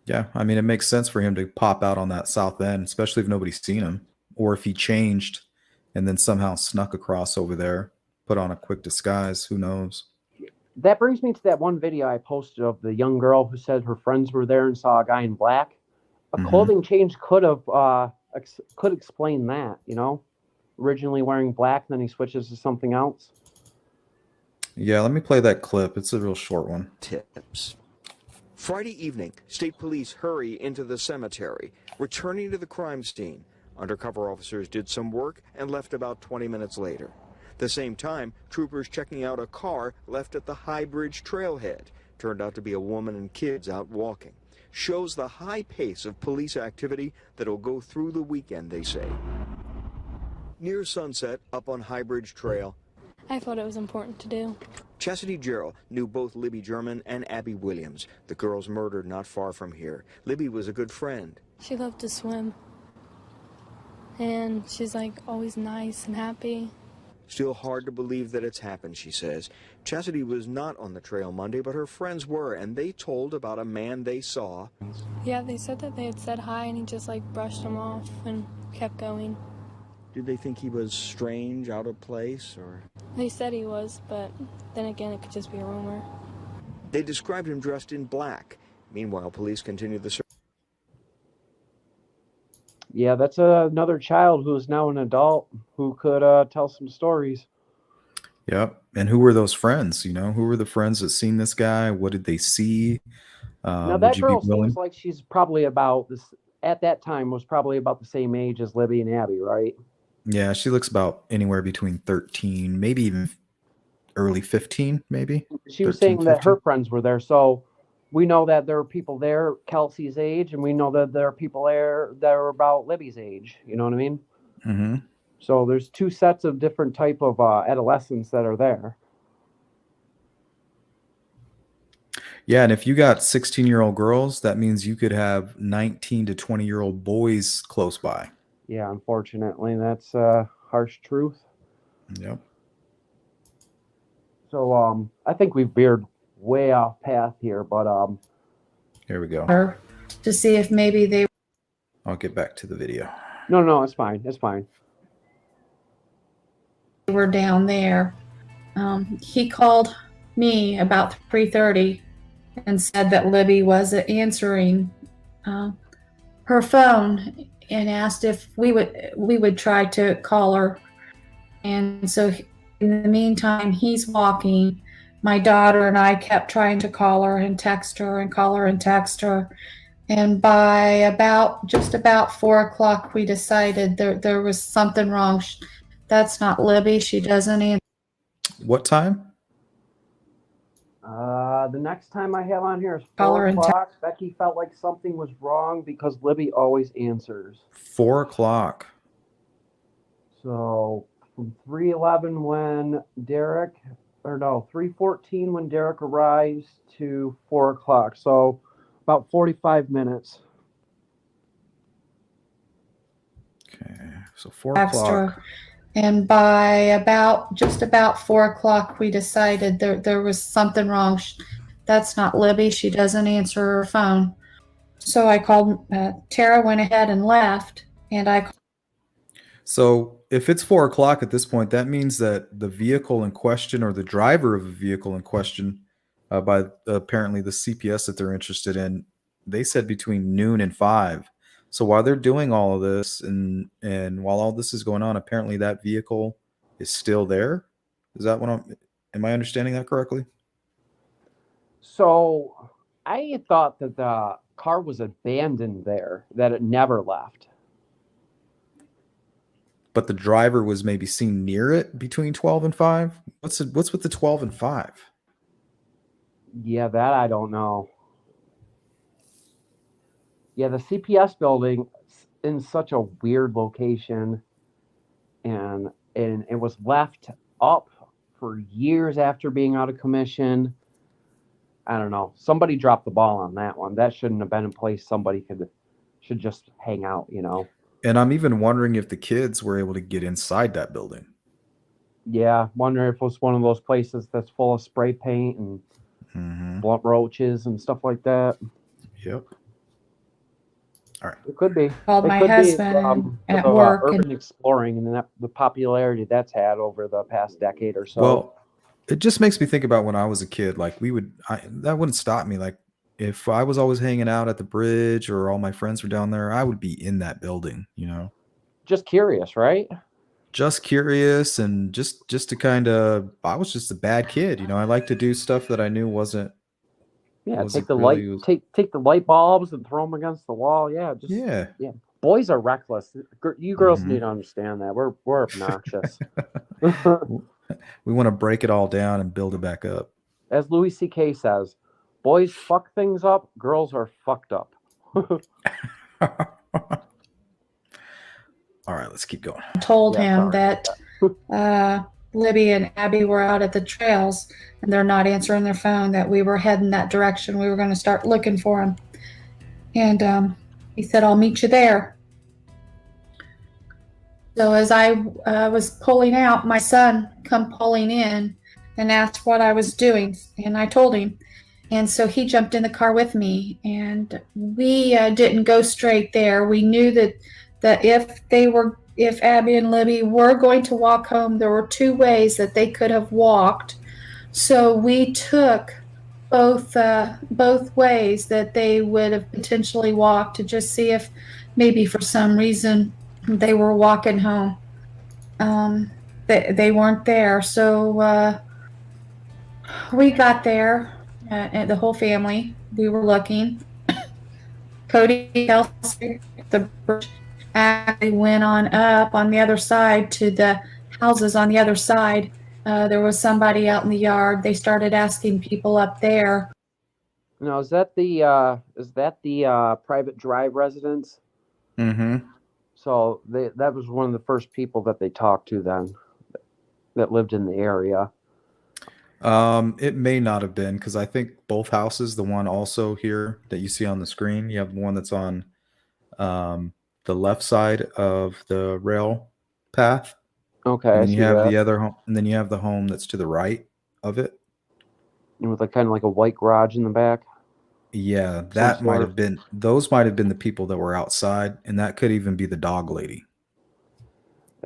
Yeah, I mean, it makes sense for him to pop out on that south end, especially if nobody's seen him, or if he changed and then somehow snuck across over there, put on a quick disguise. Who knows? That brings me to that one video I posted of the young girl who said her friends were there and saw a guy in black. A clothing change could explain that, you know, originally wearing black, then he switches to something else. Yeah, let me play that clip. It's a real short one. Tips. Friday evening, state police hurry into the cemetery, returning to the crime scene. Undercover officers did some work and left about 20 minutes later. The same time, troopers checking out a car left at the High Bridge trailhead. Turned out to be a woman and kids out walking. Shows the high pace of police activity that'll go through the weekend, they say. Near sunset, up on High Bridge Trail, I thought it was important to do. Chastity Gerald knew both Libby German and Abby Williams, the girls murdered not far from here. Libby was a good friend. She loved to swim. And she's like always nice and happy. Still hard to believe that it's happened, she says. Chastity was not on the trail Monday, but her friends were, and they told about a man they saw. Yeah, they said that they had said hi and he just like brushed them off and kept going. Did they think he was strange, out of place, or? They said he was, but then again, it could just be a rumor. They described him dressed in black. Meanwhile, police continued the search. Yeah, that's another child who is now an adult who could tell some stories. Yep. And who were those friends? You know, who were the friends that seen this guy? What did they see? Now Would that you be girl willing? seems like she's probably about this at that time was probably about the same age as Libby and Abby, right? Yeah, she looks about anywhere between 13, maybe even early 15, maybe She was 13, saying that her 15. friends were there, so we know that there are people there Kelsey's age, and we know that there are people there that are about Libby's age. You know what I mean? Mm-hmm. So there's two sets of different type of adolescents that are there. Yeah, and if you got 16-year-old girls, that means you could have 19 to 20-year-old boys close by. Yeah, unfortunately, that's harsh truth. Yep. So I think we've veered way off path here, but Here we go. Her to see if maybe they I'll get back to the video. no, it's fine. It's fine. were down there. He called me about 3:30 and said that Libby wasn't answering her phone and asked if we would try to call her. And so in the meantime, he's walking. My daughter and I kept trying to call her and text her and call her and text her. And by just about 4 o'clock, we decided there was something wrong. That's not Libby. She doesn't answer. What time? The next time I have on here is Call 4 her and o'clock. Becky felt like something was wrong because Libby always answers. 4 o'clock. So from 3:11 when 3:14 when Derek arrives to 4 o'clock. So about 45 minutes. Okay, so 4 Text o'clock. her. And by just about 4 o'clock, we decided there was something wrong. That's not Libby. She doesn't answer her phone. So I called. Tara went ahead and left, and I. So if it's 4 o'clock at this point, that means that the vehicle in question or the driver of the vehicle in question, by apparently the CPS that they're interested in, they said between noon and 5. So while they're doing all of this and while all this is going on, apparently that vehicle is still there. Is that what am I understanding that correctly? So I thought that the car was abandoned there, that it never left. But the driver was maybe seen near it between 12 and 5. What's with the 12 and 5? Yeah, that I don't know. Yeah, the CPS building in such a weird location, and it was left up for years after being out of commission. I don't know. Somebody dropped the ball on that one. That shouldn't have been in place. Somebody should just hang out, you know. And I'm even wondering if the kids were able to get inside that building. Yeah, wonder if it was one of those places that's full of spray paint and blunt roaches and stuff like that. Yep. All right. It could be. Called my husband at work. Urban exploring and the popularity that's had over the past decade or so. Well, it just makes me think about when I was a kid. Like that wouldn't stop me. Like if I was always hanging out at the bridge or all my friends were down there, I would be in that building, you know. Just curious, right? Just curious and just to kind of, I was just a bad kid, you know. I like to do stuff that I knew wasn't. Yeah, take the light bulbs and throw them against the wall. Yeah, yeah. Boys are reckless. You girls need to understand that we're obnoxious. We want to break it all down and build it back up. As Louis C.K. says, boys fuck things up, girls are fucked up. All right, let's keep going. I told him that Libby and Abby were out at the trails and they're not answering their phone, that we were heading that direction. We were going to start looking for them. And he said, I'll meet you there. So as I was pulling out, my son come pulling in and asked what I was doing. And I told him. And so he jumped in the car with me. And we didn't go straight there. We knew that if Abby and Libby were going to walk home, there were two ways that they could have walked. So we took both ways that they would have potentially walked to just see if maybe for some reason they were walking home. They weren't there. So we got there, the whole family, we were looking. Cody Kelsey, the bridge, actually went on up on the other side to the houses on the other side. There was somebody out in the yard. They started asking people up there. Now, is that the private drive residence? Mm-hmm. So that was one of the first people that they talked to then, that lived in the area. It may not have been, because I think both houses, the one also here that you see on the screen, you have the one that's on the left side of the rail path, Okay, and I then see you have that. the other home, and then you have the home that's to the right of it. And with kind of like a white garage in the back. Yeah, Some that might sort. have been, those might have been the people that were outside, and that could even be the dog lady.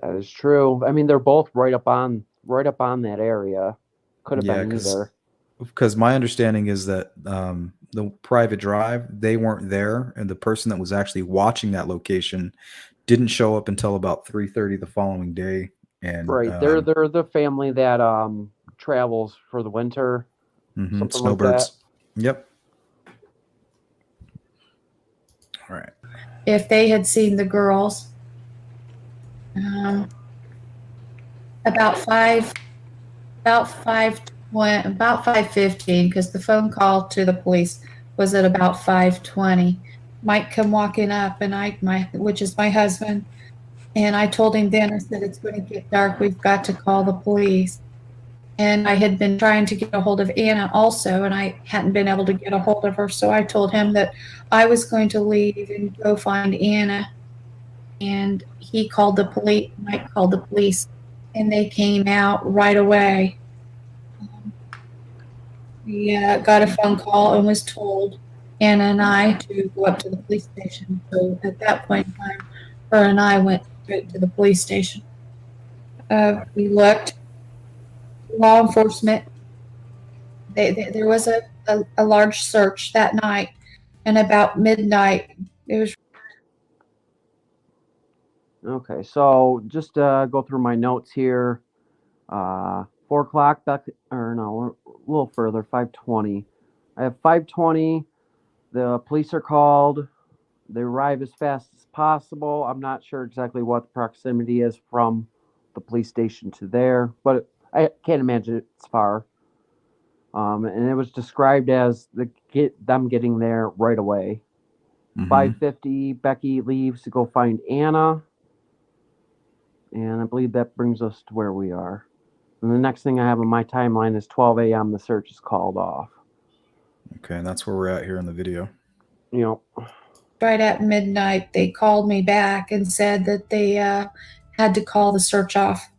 That is true. I mean, they're both right up on that area. Could have Yeah, been either. because my understanding is that the private drive, they weren't there, and the person that was actually watching that location didn't show up until about 3:30 the following day. And Right. They're the family that travels for the winter. Something like that. snowbirds. Yep. All right. If they had seen the girls, about 5:15, because the phone call to the police was at about 5:20. Mike come walking up, and which is my husband, and I told him then, I said, it's going to get dark. We've got to call the police. And I had been trying to get a hold of Anna also, and I hadn't been able to get a hold of her. So I told him that I was going to leave and go find Anna. And he called the police, Mike called the police, and they came out right away. We got a phone call and was told, Anna and I, to go up to the police station. So at that point in time, her and I went straight to the police station. We looked. Law enforcement, there was a large search that night, and about midnight, it was. Okay, so just go through my notes here. 4:00 back, or no, a little further. 5:20. I have 5:20. The police are called. They arrive as fast as possible. I'm not sure exactly what the proximity is from the police station to there, but I can't imagine it's far. And it was described as them getting there right away. 5:50, Becky leaves to go find Anna. And I believe that brings us to where we are. And the next thing I have on my timeline is 12 a.m. The search is called off. Okay, and that's where we're at here in the video. You know, right at midnight, they called me back and said that they had to call the search off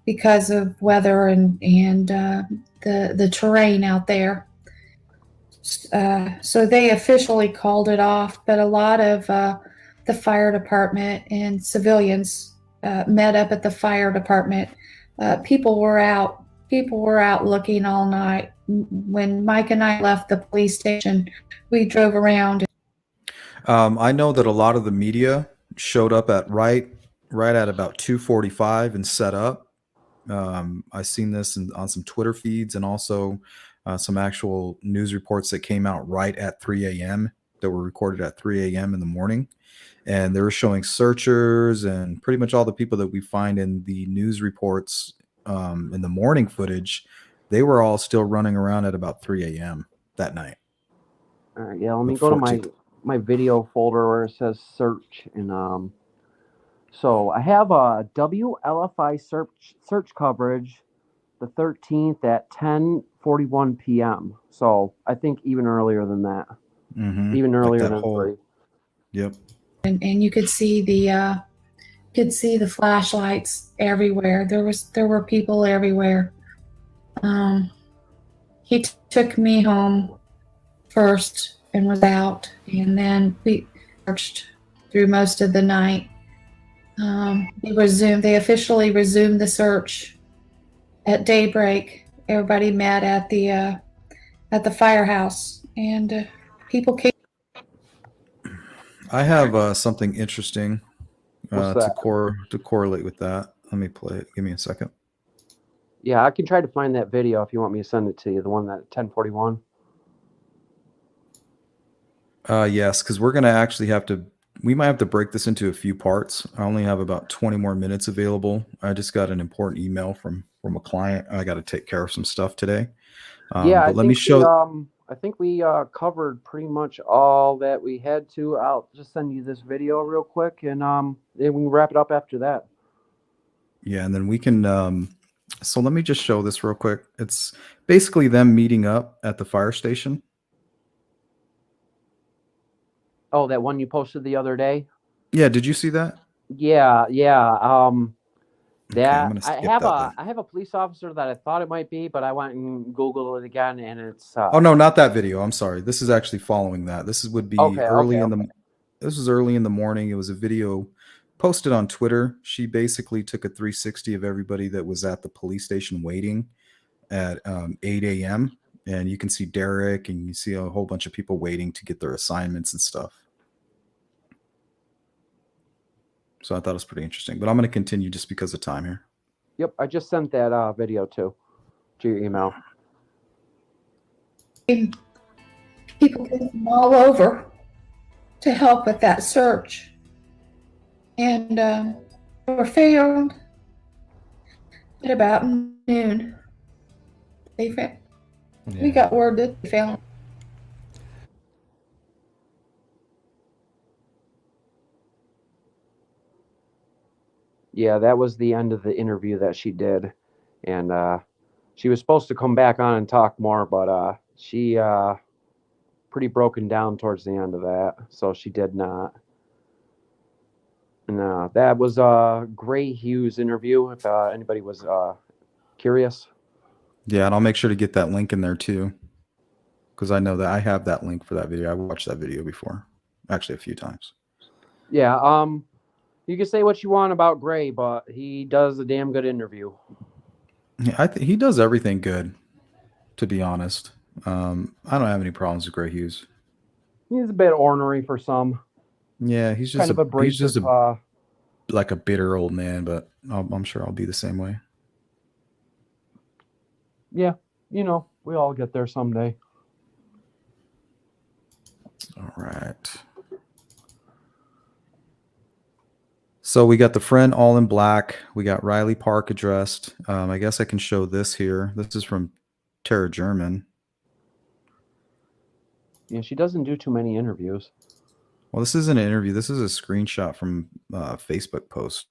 because of weather and the terrain out there. So they officially called it off, but a lot of the fire department and civilians met up at the fire department. People were out looking all night. When Mike and I left the police station, we drove around. I know that a lot of the media showed up at right at about 2:45 and set up. I've seen this on some Twitter feeds, and also some actual news reports that came out right at 3 a.m. that were recorded at 3 a.m. in the morning. And they were showing searchers and pretty much all the people that we find in the news reports in the morning footage. They were all still running around at about 3 a.m. that night. all right, yeah. Let me go to my video folder where it says search, and so I have a WLFI search coverage the 13th at 10:41 p.m. So I think even earlier than that. Even earlier than 3. Yep. And you could see the flashlights everywhere. There were people everywhere. He took me home first and was out, and then we searched through most of the night. They officially resumed the search at daybreak. Everybody met at the firehouse, and people came. I have something interesting What's that? to correlate with that. Let me play it. Give me a second. Yeah, I can try to find that video if you want me to send it to you. The one that 10:41. Yes, because we're gonna actually have to. We might have to break this into a few parts. I only have about 20 more minutes available. I just got an important email from a client. I got to take care of some stuff today. Yeah, But let me I think we covered pretty much all that we had to. I'll just send you this video real quick, and then we can wrap it up after that. Yeah, and then we can. So let me just show this real quick. It's basically them meeting up at the fire station. Oh, that one you posted the other day? Yeah, did you see that? Yeah, yeah. Okay, I'm gonna skip that then. I have a police officer that I thought it might be, but I went and Googled it again, and it's Oh no, not that video. I'm sorry. This is actually following that. Would be early in the. This was early in the morning. It was a video posted on Twitter. She basically took a 360 of everybody that was at the police station waiting at 8 a.m. And you can see Derek, and you see a whole bunch of people waiting to get their assignments and stuff. So I thought it was pretty interesting. But I'm going to continue just because of time here. Yep, I just sent that video to your email. People came from all over to help with that search. And were found at about noon. We got word that they found. Yeah, that was the end of the interview that she did, and she was supposed to come back on and talk more, but she pretty broken down towards the end of that, so she did not. And that was Gray Hughes' interview. If anybody was curious. Yeah, and I'll make sure to get that link in there too, because I know that I have that link for that video. I watched that video before, actually a few times. Yeah. You can say what you want about Gray, but he does a damn good interview. Yeah, he does everything good, to be honest. I don't have any problems with Gray Hughes. He's a bit ornery for some. Yeah, he's just kind of abrasive. He's just like a bitter old man, but I'm sure I'll be the same way. Yeah, we all get there someday. All right. So we got the friend all in black. We got Riley Park addressed. I guess I can show this here. This is from Tara German. Yeah, she doesn't do too many interviews. Well, this isn't an interview. This is a screenshot from a Facebook post.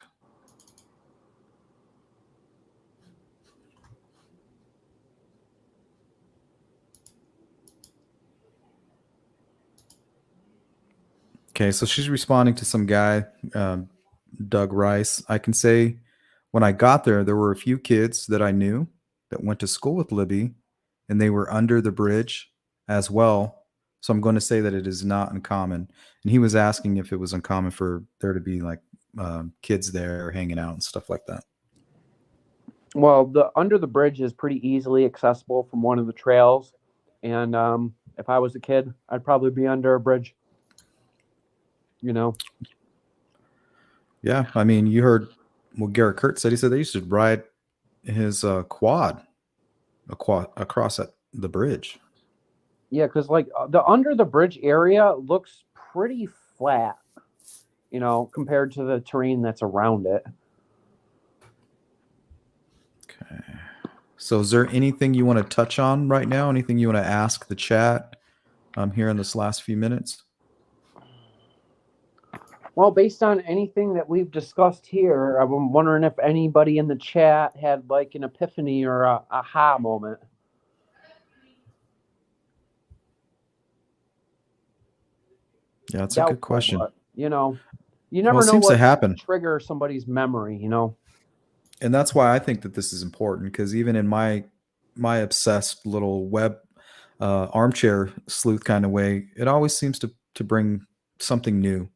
Okay, so she's responding to some guy, Doug Rice. I can say when I got there were a few kids that I knew that went to school with Libby, and they were under the bridge as well. So I'm going to say that it is not uncommon. And he was asking if it was uncommon for there to be like kids there hanging out and stuff like that. Well, the under the bridge is pretty easily accessible from one of the trails. And if I was a kid, I'd probably be under a bridge. Yeah, I mean, you heard what Garrett Kurt said. He said they used to ride his quad across at the bridge. Yeah, because like the under the bridge area looks pretty flat, compared to the terrain that's around it. Okay. So is there anything you want to touch on right now? Anything you want to ask the chat here in this last few minutes? Well, based on anything that we've discussed here, I'm wondering if anybody in the chat had like an epiphany or a aha moment. Yeah, that's a good question. But, you never know what happen. Trigger somebody's memory, And that's why I think that this is important, because even in my obsessed little web armchair sleuth kind of way, it always seems to bring something new.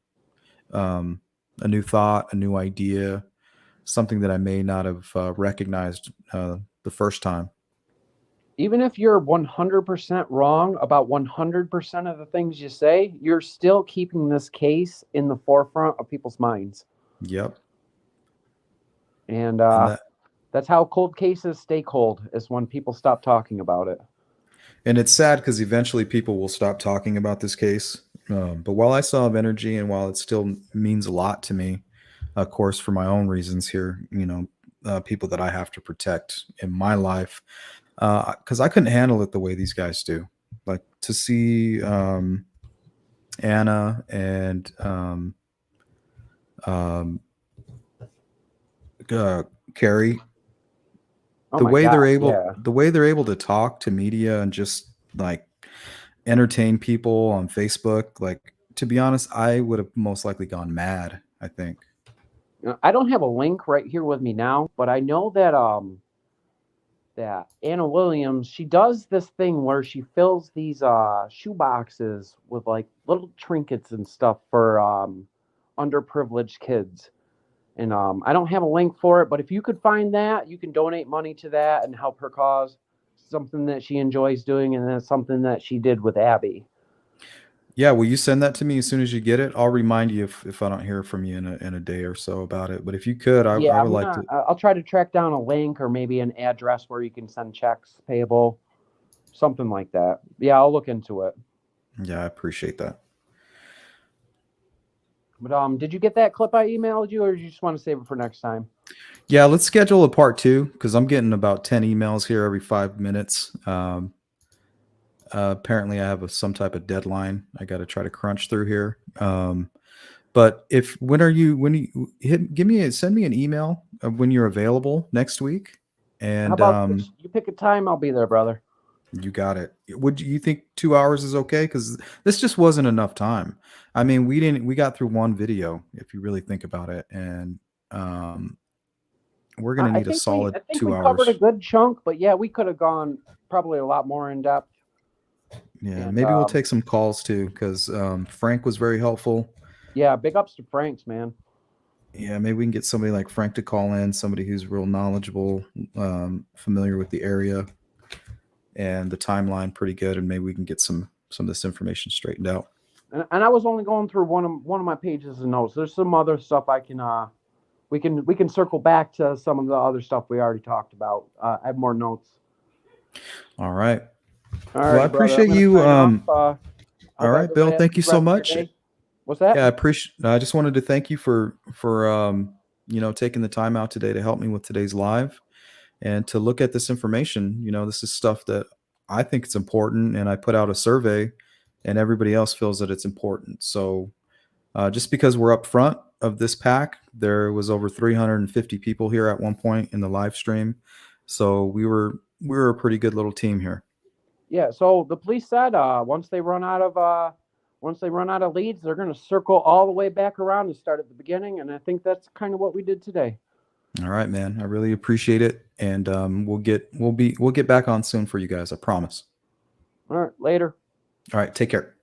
A new thought, a new idea, something that I may not have recognized the first time. Even if you're 100% wrong about 100% of the things you say, you're still keeping this case in the forefront of people's minds. Yep. And that's how cold cases stay cold, is when people stop talking about it. And it's sad because eventually people will stop talking about this case. But while I still have energy and while it still means a lot to me, of course, for my own reasons here, people that I have to protect in my life, because I couldn't handle it the way these guys do. Like to see Anna and Carrie, Oh the my way God, the way they're able to talk to media and just like entertain people on Facebook. Like, to be honest, I would have most likely gone mad, I think. I don't have a link right here with me now, but I know that that Anna Williams, she does this thing where she fills these shoe boxes with like little trinkets and stuff for underprivileged kids. And I don't have a link for it, but if you could find that, you can donate money to that and help her cause. Something that she enjoys doing, and that's something that she did with Abby. Yeah, will you send that to me as soon as you get it? I'll remind you if I don't hear from you in a day or so about it. But if you could, I Yeah, would like to. I'll try to track down a link or maybe an address where you can send checks payable, something like that. Yeah, I'll look into it. Yeah, I appreciate that. But did you get that clip I emailed you, or do you just want to save it for next time? Yeah, let's schedule a part 2 because I'm getting about 10 emails here every 5 minutes. Apparently, I have some type of deadline I got to try to crunch through here. But send me an email of when you're available next week, How and about this? You pick a time, I'll be there, brother. you got it. Would you think 2 hours is okay? Because this just wasn't enough time. I mean, we got through one video if you really think about it, and we're gonna need a solid I think 2 we hours. covered a good chunk, but yeah, we could have gone probably a lot more in depth. Yeah, And, maybe we'll take some calls too, because Frank was very helpful. Yeah, big ups to Frank's, man. Yeah, maybe we can get somebody like Frank to call in, somebody who's real knowledgeable, familiar with the area and the timeline pretty good, and maybe we can get some of this information straightened out. And I was only going through one of my pages of notes. There's some other stuff I can we can circle back to some of the other stuff we already talked about. I have more notes. All right. All Well, right, I appreciate you. All right, Bill. Thank you so much. What's that? Yeah, I just wanted to thank you for taking the time out today to help me with today's live and to look at this information. This is stuff that I think it's important, and I put out a survey, and everybody else feels that it's important. So just because we're up front of this pack, there was over 350 people here at one point in the live stream, so we were a pretty good little team here. Yeah. So the police said once they run out of leads, they're going to circle all the way back around and start at the beginning. And I think that's kind of what we did today. All right, man. I really appreciate it, and we'll get back on soon for you guys. I promise. All right. Later. All right. Take care.